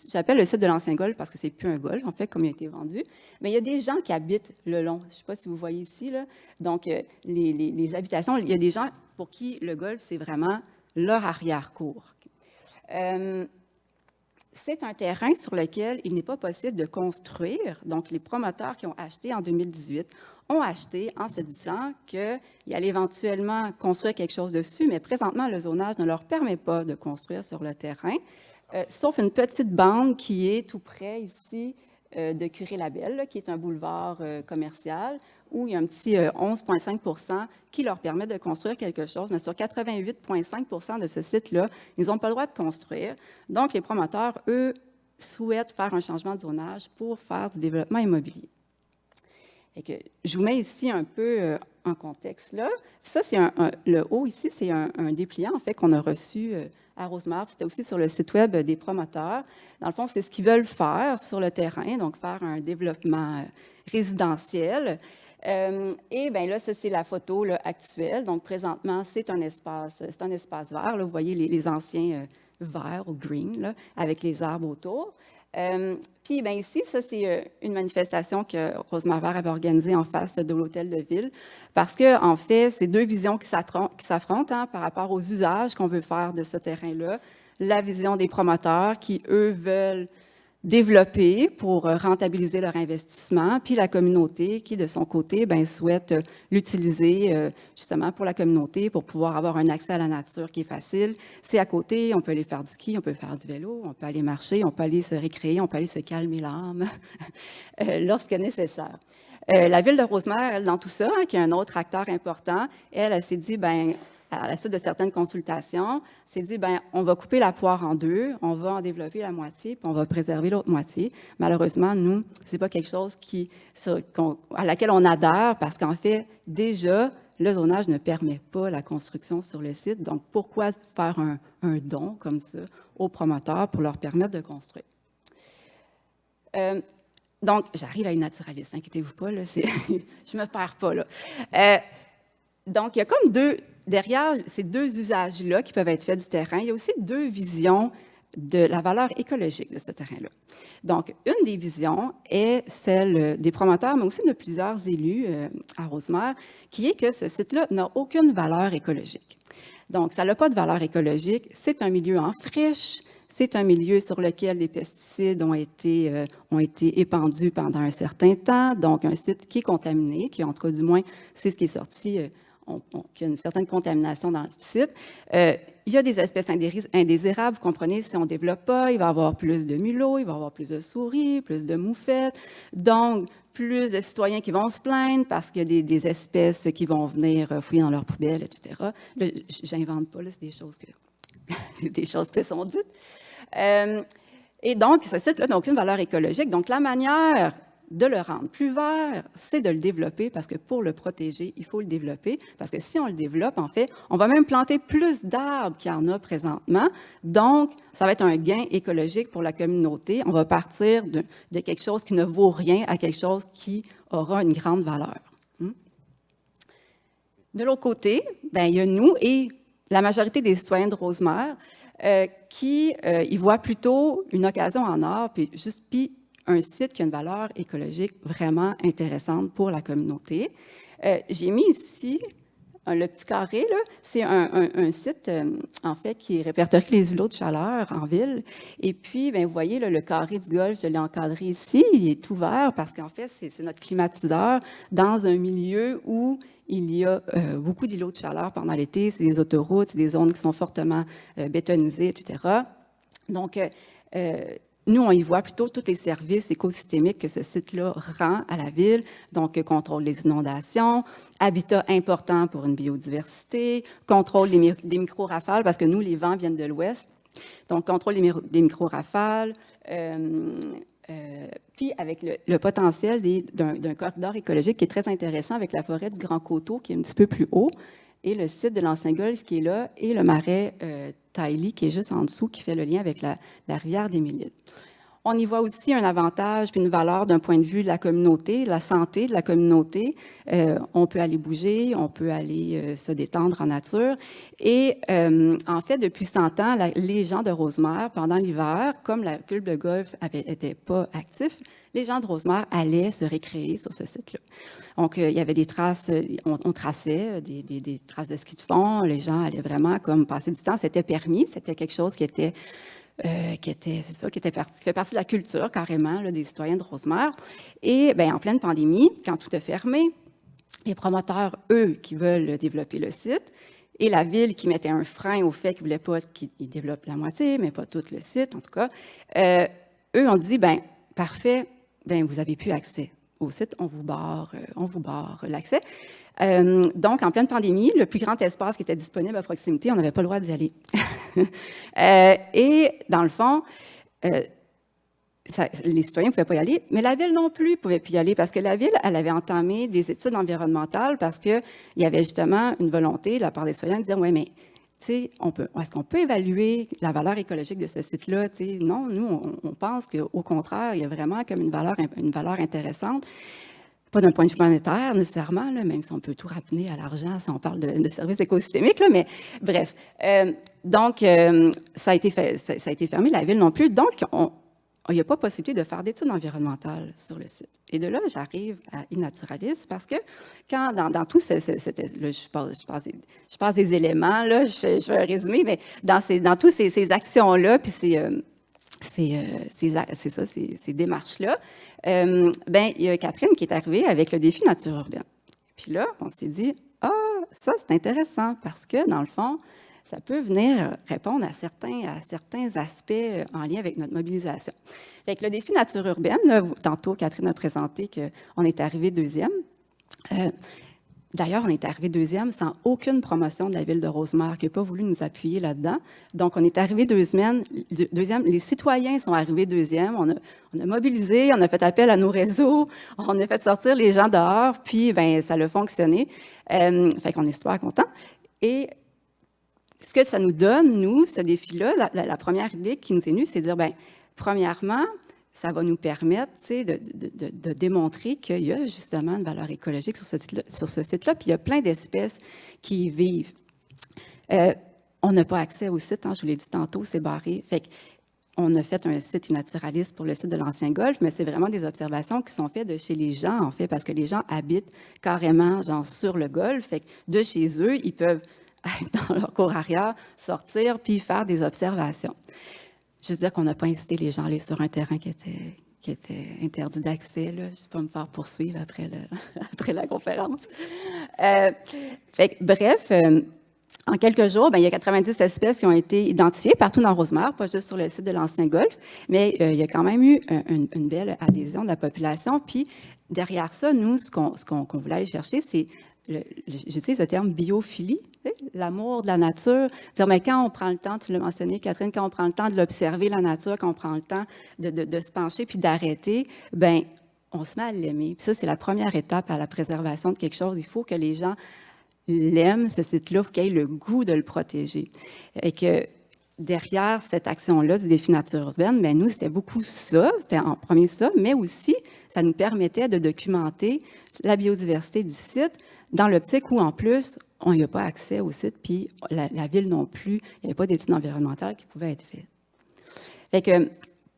Speaker 3: j'appelle le site de l'ancien golfe parce que c'est plus un golfe, en fait, comme il a été vendu, mais il y a des gens qui habitent le long. Je ne sais pas si vous voyez ici, là. Donc, les habitations, il y a des gens pour qui le golfe, c'est vraiment leur arrière-cour. C'est un terrain sur lequel il n'est pas possible de construire. Donc, les promoteurs qui ont acheté en 2018 ont acheté en se disant qu'ils allaient éventuellement construire quelque chose dessus, mais présentement, le zonage ne leur permet pas de construire sur le terrain, sauf une petite bande qui est tout près ici de Curé-Labelle, qui est un boulevard commercial, où il y a un petit 11,5 % qui leur permet de construire quelque chose. Mais sur 88,5 % de ce site-là, ils n'ont pas le droit de construire. Donc, les promoteurs, eux, souhaitent faire un changement de zonage pour faire du développement immobilier. Et que, je vous mets ici un peu en contexte là. Ça, c'est le haut ici, c'est un dépliant en fait qu'on a reçu à Rosemère. C'était aussi sur le site web des promoteurs. Dans le fond, c'est ce qu'ils veulent faire sur le terrain, donc faire un développement résidentiel. Et bien là, ça, c'est la photo là, actuelle. Donc, présentement, c'est un espace vert. Là, vous voyez les anciens verts ou green, là, avec les arbres autour. Puis, bien ici, ça, c'est une manifestation que Rosemère Vert avait organisée en face de l'hôtel de ville, parce que en fait, c'est deux visions qui s'affrontent hein, par rapport aux usages qu'on veut faire de ce terrain-là. La vision des promoteurs qui, eux, veulent développer pour rentabiliser leur investissement, puis la communauté qui, de son côté, bien, souhaite l'utiliser justement pour la communauté, pour pouvoir avoir un accès à la nature qui est facile. C'est à côté, on peut aller faire du ski, on peut faire du vélo, on peut aller marcher, on peut aller se récréer, on peut aller se calmer l'âme lorsque nécessaire. La ville de Rosemère, elle, dans tout ça, hein, qui est un autre acteur important, elle s'est dit, bien, à la suite de certaines consultations, s'est dit, bien, on va couper la poire en deux, on va en développer la moitié, puis on va préserver l'autre moitié. Malheureusement, nous, c'est pas quelque chose à laquelle on adhère, parce qu'en fait, déjà, le zonage ne permet pas la construction sur le site. Donc, pourquoi faire un don comme ça aux promoteurs pour leur permettre de construire? Donc, j'arrive à une naturaliste, inquiétez-vous pas, là, je me perds pas, là. Donc, il y a comme derrière ces deux usages-là qui peuvent être faits du terrain, il y a aussi deux visions de la valeur écologique de ce terrain-là. Donc, une des visions est celle des promoteurs, mais aussi de plusieurs élus à Rosemère, qui est que ce site-là n'a aucune valeur écologique. Donc, ça n'a pas de valeur écologique, c'est un milieu en friche, c'est un milieu sur lequel les pesticides ont été épandus pendant un certain temps, donc un site qui est contaminé, qui en tout cas du moins, c'est ce qui est sorti, qu'il y a une certaine contamination dans le site. Il y a des espèces indésirables, vous comprenez, si on ne développe pas, il va y avoir plus de mulots, il va y avoir plus de souris, plus de moufettes, donc plus de citoyens qui vont se plaindre parce qu'il y a des espèces qui vont venir fouiller dans leurs poubelles, etc. J'invente pas, là, c'est des choses qui se sont dites. Et donc, ce site-là n'a aucune valeur écologique. Donc, la manière de le rendre plus vert, c'est de le développer, parce que pour le protéger, il faut le développer, parce que si on le développe, en fait, on va même planter plus d'arbres qu'il y en a présentement. Donc, ça va être un gain écologique pour la communauté. On va partir de quelque chose qui ne vaut rien à quelque chose qui aura une grande valeur. De l'autre côté, bien, il y a nous et la majorité des citoyens de Rosemère qui y voient plutôt une occasion en or, puis un site qui a une valeur écologique vraiment intéressante pour la communauté. J'ai mis ici le petit carré, là, c'est un site, en fait, qui répertorie les îlots de chaleur en ville. Et puis, bien, vous voyez, là, le carré du golfe, je l'ai encadré ici, il est ouvert parce qu'en fait, c'est notre climatiseur dans un milieu où il y a beaucoup d'îlots de chaleur pendant l'été. C'est des autoroutes, c'est des zones qui sont fortement bétonisées, etc. Donc, nous, on y voit plutôt tous les services écosystémiques que ce site-là rend à la ville, donc contrôle des inondations, habitat important pour une biodiversité, contrôle des micro-rafales, parce que nous, les vents viennent de l'ouest, donc contrôle des micro-rafales, puis avec le potentiel d'un corridor écologique qui est très intéressant avec la forêt du Grand Coteau qui est un petit peu plus haut, et le site de l'Ancien Golfe qui est là, et le marais Tailly qui est juste en dessous, qui fait le lien avec la rivière des Mille-Îles. On y voit aussi un avantage puis une valeur d'un point de vue de la communauté, la santé de la communauté. On peut aller bouger, on peut aller se détendre en nature. Et en fait, depuis 100 ans, les gens de Rosemère, pendant l'hiver, comme le club de golf n'était pas actif, les gens de Rosemère allaient se récréer sur ce site-là. Donc, il y avait des traces, on traçait des traces de ski de fond. Les gens allaient vraiment comme passer du temps. C'était permis, c'était quelque chose qui fait partie de la culture carrément là, des citoyens de Rosemère. Et bien, en pleine pandémie, quand tout est fermé, les promoteurs, eux, qui veulent développer le site, et la ville qui mettait un frein au fait qu'ils ne voulaient pas qu'ils développent la moitié, mais pas tout le site, en tout cas, eux ont dit, bien, parfait, bien, vous n'avez plus accès au site, on vous barre l'accès. Donc, en pleine pandémie, le plus grand espace qui était disponible à proximité, on n'avait pas le droit d'y aller. Et dans le fond, les citoyens ne pouvaient pas y aller, mais la ville non plus ne pouvait plus y aller parce que la ville, elle avait entamé des études environnementales parce qu'il y avait justement une volonté de la part des citoyens de dire, oui, mais est-ce qu'on peut évaluer la valeur écologique de ce site-là? Non, nous, on pense qu'au contraire, il y a vraiment comme une valeur intéressante. Pas d'un point de vue monétaire nécessairement, là, même si on peut tout ramener à l'argent si on parle de services écosystémiques, là, mais bref. Donc, ça a été fermé, la ville non plus. Donc, il n'y a pas possibilité de faire d'études environnementales sur le site. Et de là, j'arrive à iNaturalist parce que quand dans tout là, je passe des éléments, là, je fais un résumé, mais dans toutes ces actions-là, puis ces démarches-là, il y a Catherine qui est arrivée avec le défi nature urbaine. Puis là, on s'est dit, ça, c'est intéressant parce que, dans le fond, ça peut venir répondre à certains aspects en lien avec notre mobilisation. Avec le défi nature urbaine, là, tantôt, Catherine a présenté qu'on est arrivé deuxième. D'ailleurs, on est arrivé deuxième sans aucune promotion de la ville de Rosemère qui n'a pas voulu nous appuyer là-dedans. Donc, on est arrivé deuxième. Les citoyens sont arrivés deuxième. On a mobilisé, on a fait appel à nos réseaux, on a fait sortir les gens dehors, puis ça a fonctionné. Fait qu'on est super contents. Et ce que ça nous donne, nous, ce défi-là, la première idée qui nous est venue, c'est de dire, premièrement, ça va nous permettre de démontrer qu'il y a justement une valeur écologique sur ce site-là, puis il y a plein d'espèces qui y vivent. On n'a pas accès au site, je vous l'ai dit tantôt, c'est barré. Fait qu'on a fait un site iNaturalist pour le site de l'Ancien Golfe, mais c'est vraiment des observations qui sont faites de chez les gens, en fait, parce que les gens habitent carrément sur le golfe. Fait que de chez eux, ils peuvent être dans leur cour arrière, sortir, puis faire des observations. Juste dire qu'on n'a pas incité les gens à aller sur un terrain qui était interdit d'accès. Je ne vais pas me faire poursuivre après la conférence. Bref, en quelques jours, il y a 90 espèces qui ont été identifiées partout dans Rosemère, pas juste sur le site de l'Ancien Golfe, mais il y a quand même eu une belle adhésion de la population. Puis derrière ça, nous, ce qu'on voulait aller chercher, c'est, j'utilise le terme biophilie, l'amour de la nature. Dire, mais quand on prend le temps, tu l'as mentionné, Catherine, quand on prend le temps de l'observer, la nature, quand on prend le temps de se pencher puis d'arrêter, on se met à l'aimer. Puis ça, c'est la première étape à la préservation de quelque chose. Il faut que les gens l'aiment, ce site-là, il faut qu'ils aient le goût de le protéger. Et que derrière cette action-là du défi nature urbaine, nous, c'était beaucoup ça, c'était en premier ça, mais aussi, ça nous permettait de documenter la biodiversité du site dans l'optique où, en plus, on n'y a pas accès au site, puis la ville non plus, il n'y avait pas d'études environnementales qui pouvaient être faites. Fait que,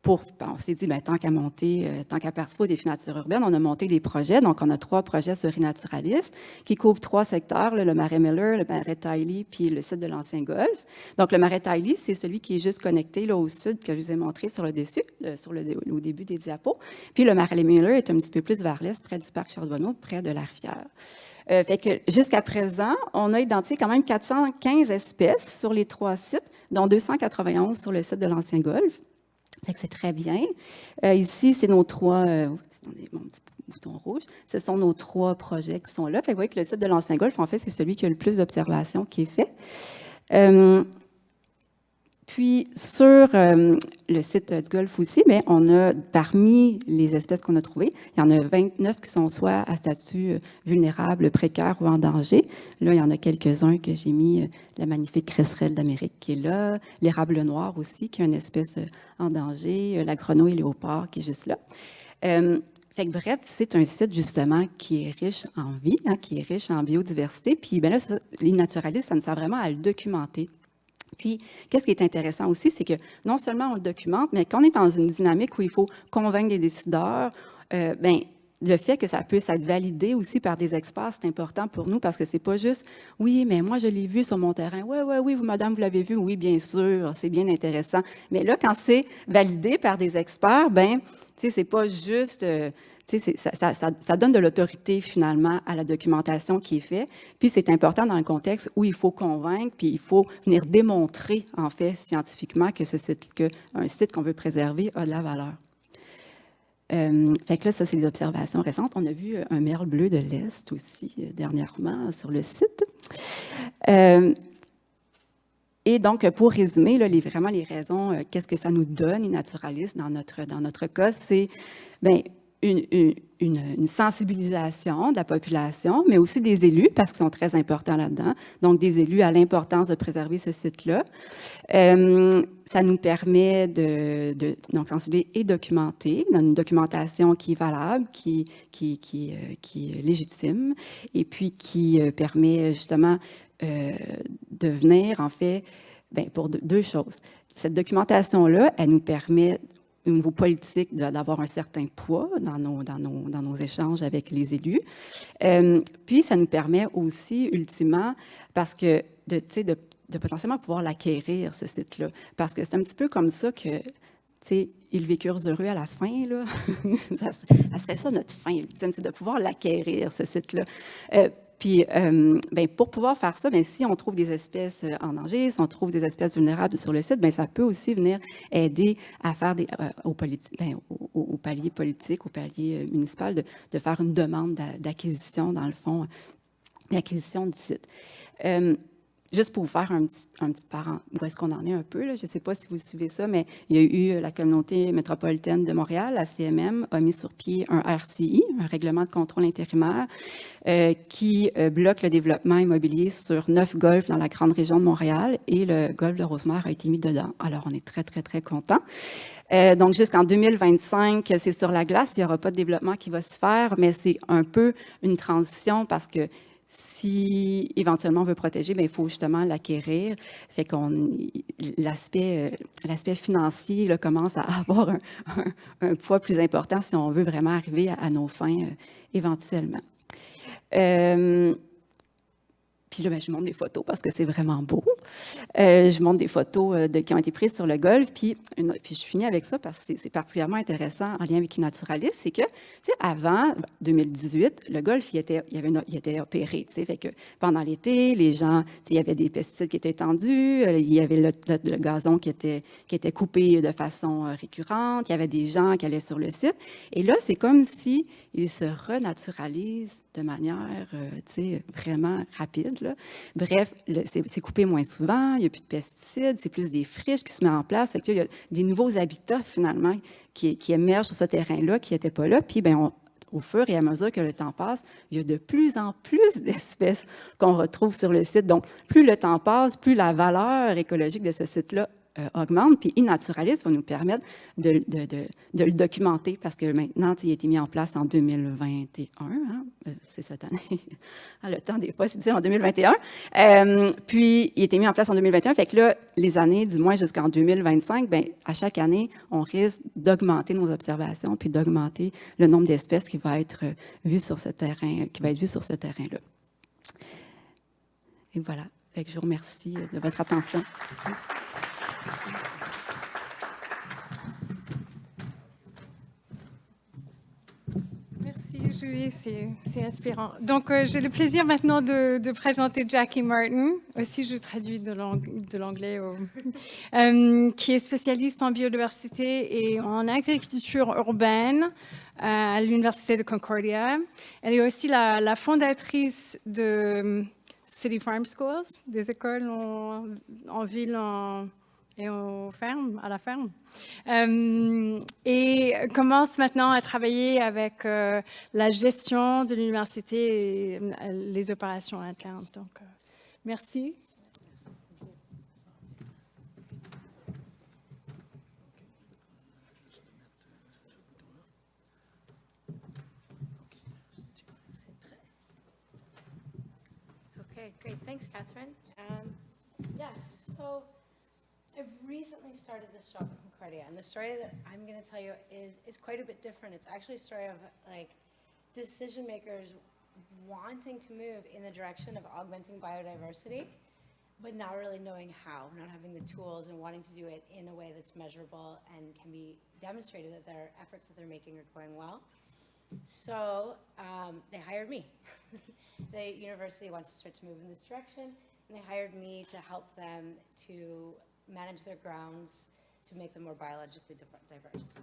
Speaker 3: on s'est dit, tant qu'à participer au défi nature urbaine, on a monté des projets. Donc, on a 3 projets sur iNaturalist qui couvrent 3 secteurs, le marais Miller, le marais Tiley, puis le site de l'Ancien Golfe. Donc, le marais Tiley, c'est celui qui est juste connecté là, au sud, que je vous ai montré sur le dessus, au début des diapos. Puis, le marais Miller est un petit peu plus vers l'est, près du parc Chardonneau, près de la rivière. Fait que jusqu'à présent, on a identifié quand même 415 espèces sur les 3 sites, dont 291 sur le site de l'Ancien Golfe. Fait que c'est très bien. Ici, c'est nos 3, attendez, mon petit bouton rouge, ce sont nos 3 projets qui sont là. Fait que vous voyez que le site de l'Ancien Golfe, en fait, c'est celui qui a le plus d'observations qui est fait. Puis, sur le site du Golfe aussi, on a, parmi les espèces qu'on a trouvées, il y en a 29 qui sont soit à statut vulnérable, précaire ou en danger. Là, il y en a quelques-uns que j'ai mis, la magnifique cresserelle d'Amérique qui est là, l'érable noir aussi, qui est une espèce en danger, la grenouille léopard qui est juste là. Fait que bref, c'est un site justement qui est riche en vie, qui est riche en biodiversité. Puis là, les naturalistes, ça nous sert vraiment à le documenter. Puis, qu'est-ce qui est intéressant aussi, c'est que non seulement on le documente, mais quand on est dans une dynamique où il faut convaincre les décideurs, le fait que ça puisse être validé aussi par des experts, c'est important pour nous parce que c'est pas juste « Oui, mais moi, je l'ai vu sur mon terrain. Oui, vous, madame, vous l'avez vu. Oui, bien sûr, c'est bien intéressant. » Mais là, quand c'est validé par des experts, c'est pas juste... ça donne de l'autorité, finalement, à la documentation qui est faite. Puis, c'est important dans le contexte où il faut convaincre, puis il faut venir démontrer, en fait, scientifiquement, qu'un site qu'on veut préserver a de la valeur. Fait que là, ça, c'est les observations récentes. On a vu un merle bleu de l'Est aussi, dernièrement, sur le site. Et donc, pour résumer, là, vraiment les raisons, qu'est-ce que ça nous donne, iNaturalist, dans notre cas, c'est bien, une sensibilisation de la population, mais aussi des élus, parce qu'ils sont très importants là-dedans. Donc, des élus à l'importance de préserver ce site-là. Ça nous permet donc sensibiliser et documenter, dans une documentation qui est valable, qui est légitime, et puis qui permet justement de venir, en fait, bien, pour deux choses. Cette documentation-là, elle nous permet, au niveau politique, d'avoir un certain poids dans nos échanges avec les élus. Puis, ça nous permet aussi, ultimement, parce que de potentiellement pouvoir l'acquérir, ce site-là. Parce que c'est un petit peu comme ça que, tu sais, ils vécurent heureux à la fin, là. ça serait ça notre fin ultime, c'est de pouvoir l'acquérir, ce site-là. Puis, ben, pour pouvoir faire ça, ben, si on trouve des espèces en danger, si on trouve des espèces vulnérables sur le site, ben, ça peut aussi venir aider à faire au palier politique, au palier municipal, de faire une demande d'acquisition, dans le fond, d'acquisition du site. Juste pour vous faire un petit parent, où est-ce qu'on en est un peu, là, je ne sais pas si vous suivez ça, mais il y a eu la communauté métropolitaine de Montréal, la CMM, a mis sur pied un RCI, un règlement de contrôle intérimaire, qui bloque le développement immobilier sur 9 golfs dans la grande région de Montréal, et le golfe de Rosemère a été mis dedans. Alors, on est très, très, très contents. Donc, jusqu'en 2025, c'est sur la glace, il n'y aura pas de développement qui va se faire, mais c'est un peu une transition parce que si éventuellement on veut protéger, bien, il faut justement l'acquérir. Fait l'aspect financier là, commence à avoir un poids plus important si on veut vraiment arriver à nos fins éventuellement. Puis là, ben, je vous montre des photos parce que c'est vraiment beau. Je montre des photos qui ont été prises sur le golfe. Puis je finis avec ça parce que c'est particulièrement intéressant en lien avec iNaturalist. C'est que, tu sais, avant 2018, le golfe, il était opéré. Tu sais, fait que pendant l'été, les gens, il y avait des pesticides qui étaient étendus, il y avait le gazon qui était coupé de façon récurrente, il y avait des gens qui allaient sur le site. Et là, c'est comme si il se renaturalise de manière, tu sais, vraiment rapide. Là. Bref, c'est coupé moins souvent, il n'y a plus de pesticides, c'est plus des friches qui se mettent en place. Fait que là, il y a des nouveaux habitats, finalement, qui émergent sur ce terrain-là, qui n'étaient pas là. Puis, bien, au fur et à mesure que le temps passe, il y a de plus en plus d'espèces qu'on retrouve sur le site. Donc, plus le temps passe, plus la valeur écologique de ce site-là augmente, puis iNaturalist va nous permettre de le documenter parce que maintenant, il a été mis en place en 2021, hein? C'est cette année. Le temps, des fois, c'est dit en 2021. Puis, il a été mis en place en 2021, fait que là, les années, du moins jusqu'en 2025, bien, à chaque année, on risque d'augmenter nos observations puis d'augmenter le nombre d'espèces qui va être vu sur ce terrain, là. Et voilà. Fait que je vous remercie de votre attention.
Speaker 1: Merci Julie, c'est inspirant. Donc j'ai le plaisir maintenant de présenter Jackie Martin, aussi je traduis de l'anglais, qui est spécialiste en biodiversité et en agriculture urbaine à l'Université de Concordia. Elle est aussi la fondatrice de City Farm Schools, des écoles en ville et à la ferme. Et commence maintenant à travailler avec la gestion de l'université et les opérations internes. Donc, merci.
Speaker 4: Okay, great. Thanks, Catherine. Yes, so I've recently started this job at Concordia, and the story that I'm going to tell you is quite a bit different. It's actually a story of like decision makers wanting to move in the direction of augmenting biodiversity, but not really knowing how, not having the tools and wanting to do it in a way that's measurable and can be demonstrated that their efforts that they're making are going well. So they hired me. The university wants to start to move in this direction, and they hired me to help them to manage their grounds to make them more biologically diverse.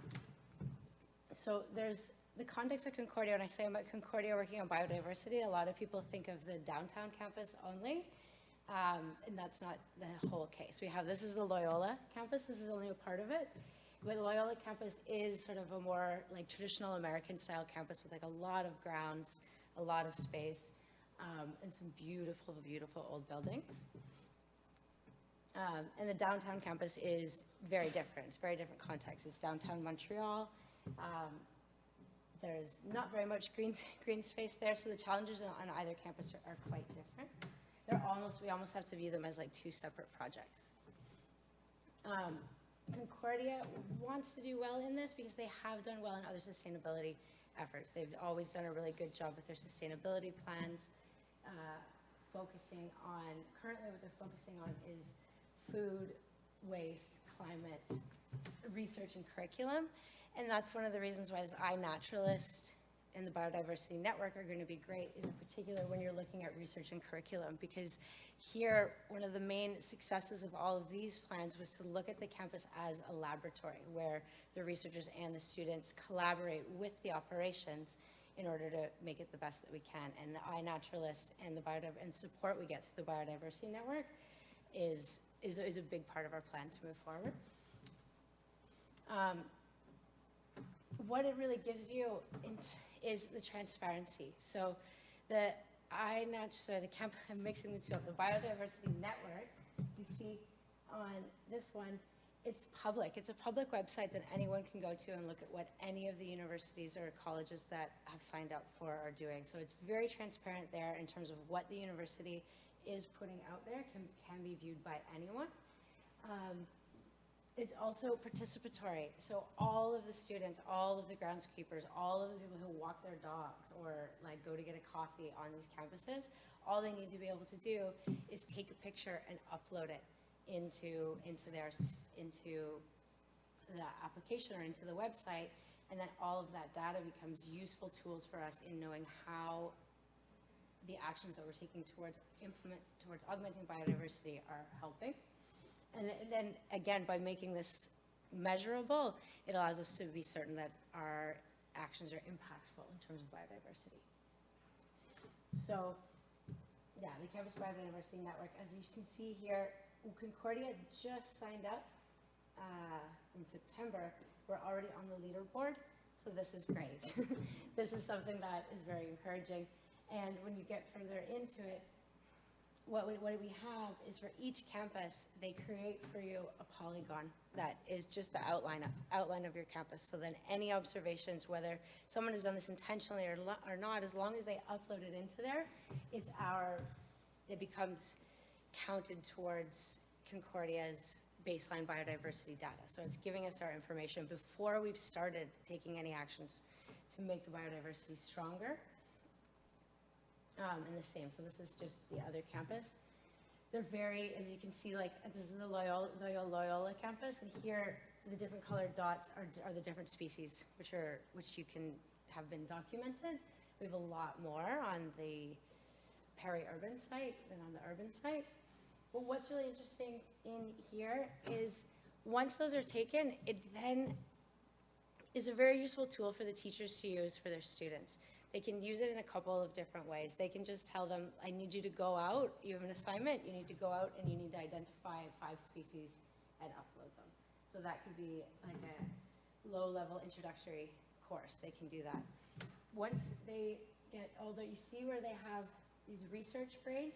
Speaker 4: So there's the context of Concordia. When I say I'm at Concordia working on biodiversity, a lot of people think of the downtown campus only. And that's not the whole case. This is the Loyola campus. This is only a part of it. But Loyola campus is sort of a more like traditional American style campus with like a lot of grounds, a lot of space, and some beautiful, beautiful old buildings. And the downtown campus is very different. It's a very different context. It's downtown Montreal. There's not very much green space there, so the challenges on either campus are quite different. We almost have to view them as like two separate projects. Concordia wants to do well in this because they have done well in other sustainability efforts. They've always done a really good job with their sustainability plans, currently what they're focusing on is food, waste, climate, research, and curriculum. And that's one of the reasons why this iNaturalist and the Biodiversity Network are going to be great, is in particular when you're looking at research and curriculum, because here, one of the main successes of all of these plans was to look at the campus as a laboratory where the researchers and the students collaborate with the operations in order to make it the best that we can. And the iNaturalist and the support we get through the Biodiversity Network is a big part of our plan to move forward. What it really gives you is the transparency. So I'm mixing the two up. The Biodiversity Network, you see on this one, it's public. It's a public website that anyone can go to and look at what any of the universities or colleges that have signed up for are doing. So it's very transparent there in terms of what the university is putting out there, can be viewed by anyone. It's also participatory. So all of the students, all of the groundskeepers, all of the people who walk their dogs or like go to get a coffee on these campuses, all they need to be able to do is take a picture and upload it into the application or into the website, and then all of that data becomes useful tools for us in knowing how the actions that we're taking towards augmenting biodiversity are helping. And then again, by making this measurable, it allows us to be certain that our actions are impactful in terms of biodiversity. So yeah, the Campus Biodiversity Network, as you can see here, Concordia just signed up in September. We're already on the leaderboard, so this is great. This is something that is very encouraging. And when you get further into it, what we have is for each campus, they create for you a polygon that is just the outline of your campus. So then any observations, whether someone has done this intentionally or not, as long as they upload it into there, it becomes counted towards Concordia's baseline biodiversity data. So it's giving us our information before we've started taking any actions to make the biodiversity stronger. And the same, so this is just the other campus. They're very, as you can see, like this is the Loyola campus, and here the different colored dots are the different species which you can have been documented. We have a lot more on the peri-urban site than on the urban site. But what's really interesting in here is once those are taken, it then is a very useful tool for the teachers to use for their students. They can use it in a couple of different ways. They can just tell them, I need you to go out, you have an assignment, you need to go out and you need to identify 5 species and upload them. So that could be like a low-level introductory course. They can do that. Once they get older, you see where they have these research grade.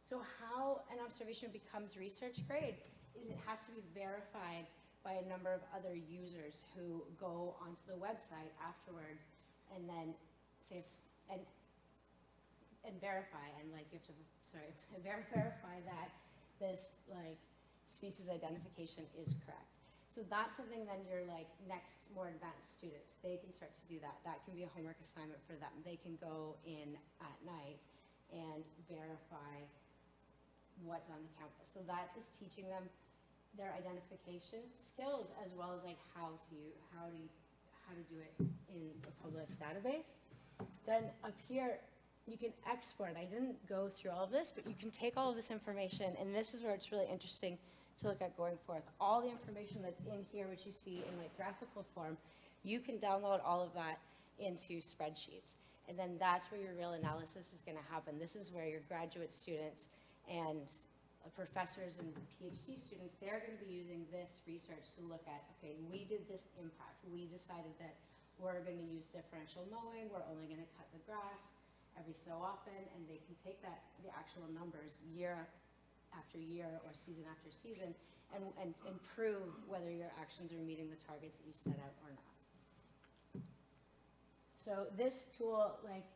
Speaker 4: So how an observation becomes research grade is it has to be verified by a number of other users who go onto the website afterwards and then say and verify, and like you have to verify that this like species identification is correct. So that's something then your like next more advanced students, they can start to do that. That can be a homework assignment for them. They can go in at night and verify what's on the campus. So that is teaching them their identification skills as well as like how to do it in a public database. Then up here, you can export. I didn't go through all of this, but you can take all of this information, and this is where it's really interesting to look at going forth. All the information that's in here, which you see in like graphical form, you can download all of that into spreadsheets. And then that's where your real analysis is going to happen. This is where your graduate students And professors and PhD students, they're going to be using this research to look at, okay, we did this impact. We decided that we're going to use differential mowing. We're only going to cut the grass every so often, and they can take that, the actual numbers year after year or season after season, and prove whether your actions are meeting the targets that you set out or not. So this tool, like,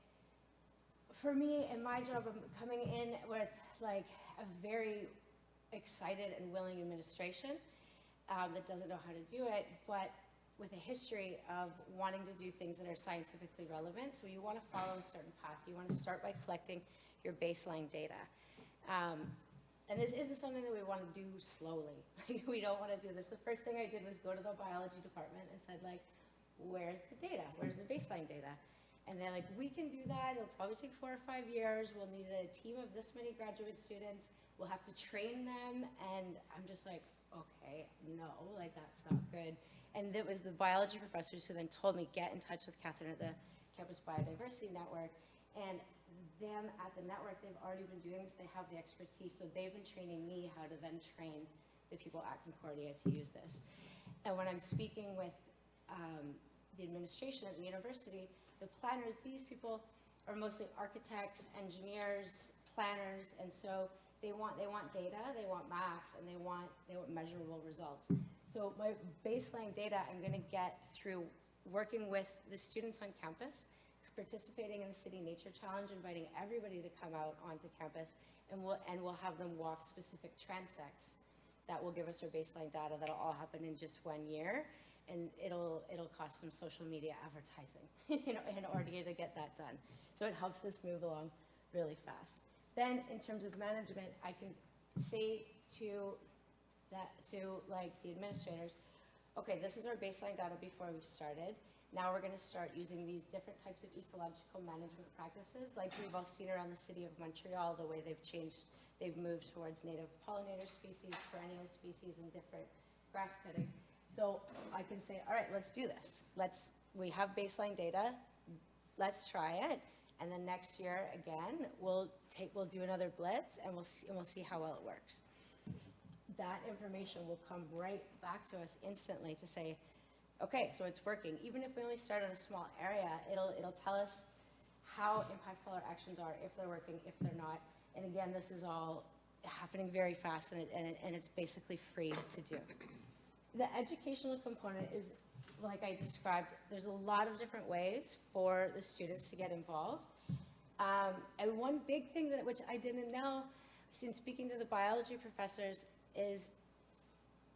Speaker 4: for me in my job, I'm coming in with like a very excited and willing administration that doesn't know how to do it, but with a history of wanting to do things that are scientifically relevant. So you want to follow a certain path. You want to start by collecting your baseline data. And this isn't something that we want to do slowly. Like, we don't want to do this. The first thing I did was go to the biology department and said, like, where's the data? Where's the baseline data? And they're like, we can do that. It'll probably take 4 or 5 years. We'll need a team of this many graduate students. We'll have to train them. And I'm just like, okay, no, like, that's not good. And it was the biology professors who then told me, get in touch with Catherine at the Campus Biodiversity Network. And them at the network, they've already been doing this. They have the expertise. So they've been training me how to then train the people at Concordia to use this. And when I'm speaking with the administration at the university, the planners, these people are mostly architects, engineers, planners, and so they want data, they want maps, and they want measurable results. So my baseline data I'm going to get through working with the students on campus, participating in the City Nature Challenge, inviting everybody to come out onto campus, and we'll have them walk specific transects that will give us our baseline data. That'll all happen in just 1 year, and it'll cost some social media advertising, in order to get that done. So it helps us move along really fast. Then, in terms of management, I can say to like the administrators, okay, this is our baseline data before we've started. Now we're going to start using these different types of ecological management practices, like we've all seen around the city of Montreal, the way they've moved towards native pollinator species, perennial species, and different grass cutting. So I can say, all right, let's do this. We have baseline data, let's try it. And then next year, again, we'll do another blitz, and we'll see how well it works. That information will come right back to us instantly to say, okay, so it's working. Even if we only start in a small area, it'll tell us how impactful our actions are, if they're working, if they're not. And again, this is all happening very fast, and it's basically free to do. The educational component is, like I described, there's a lot of different ways for the students to get involved. And one big thing which I didn't know since speaking to the biology professors is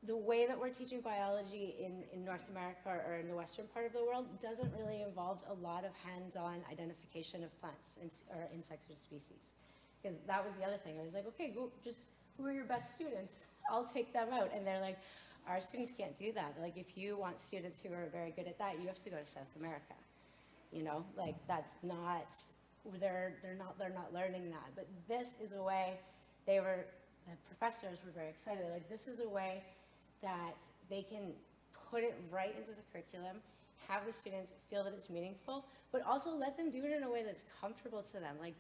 Speaker 4: the way that we're teaching biology in North America or in the western part of the world doesn't really involve a lot of hands-on identification of plants or insects or species. Because that was the other thing. I was like, okay, who are your best students? I'll take them out. And they're like, our students can't do that. Like, if you want students who are very good at that, you have to go to South America. Like, that's not, they're not learning that. But this is a way, the professors were very excited. Like, this is a way that they can put it right into the curriculum, have the students feel that it's meaningful, but also let them do it in a way that's comfortable to them. Like,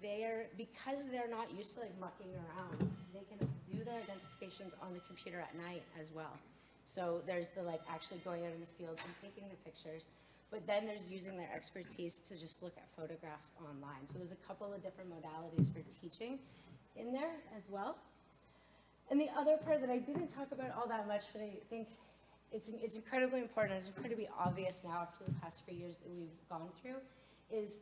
Speaker 4: because they're not used to, like, mucking around, they can do their identifications on the computer at night as well. So there's the, like, actually going out in the field and taking the pictures, but then there's using their expertise to just look at photographs online. So there's a couple of different modalities for teaching in there as well. And the other part that I didn't talk about all that much, but I think it's incredibly important, and it's incredibly obvious now after the past few years that we've gone through, is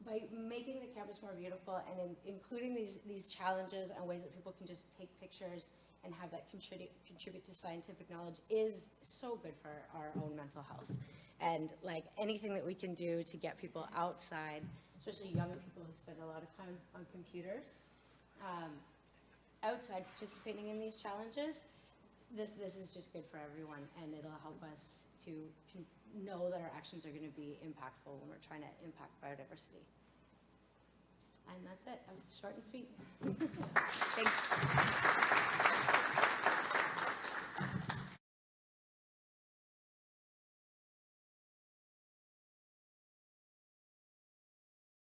Speaker 4: by making the campus more beautiful and including these challenges and ways that people can just take pictures and have that contribute to scientific knowledge is so good for our own mental health. And, like, anything that we can do to get people outside, especially younger people who spend a lot of time on computers, outside participating in these challenges, this is just good for everyone, and it'll help us to know that our actions are going to be impactful when we're trying to impact biodiversity. And that's it. Short and sweet. Thanks.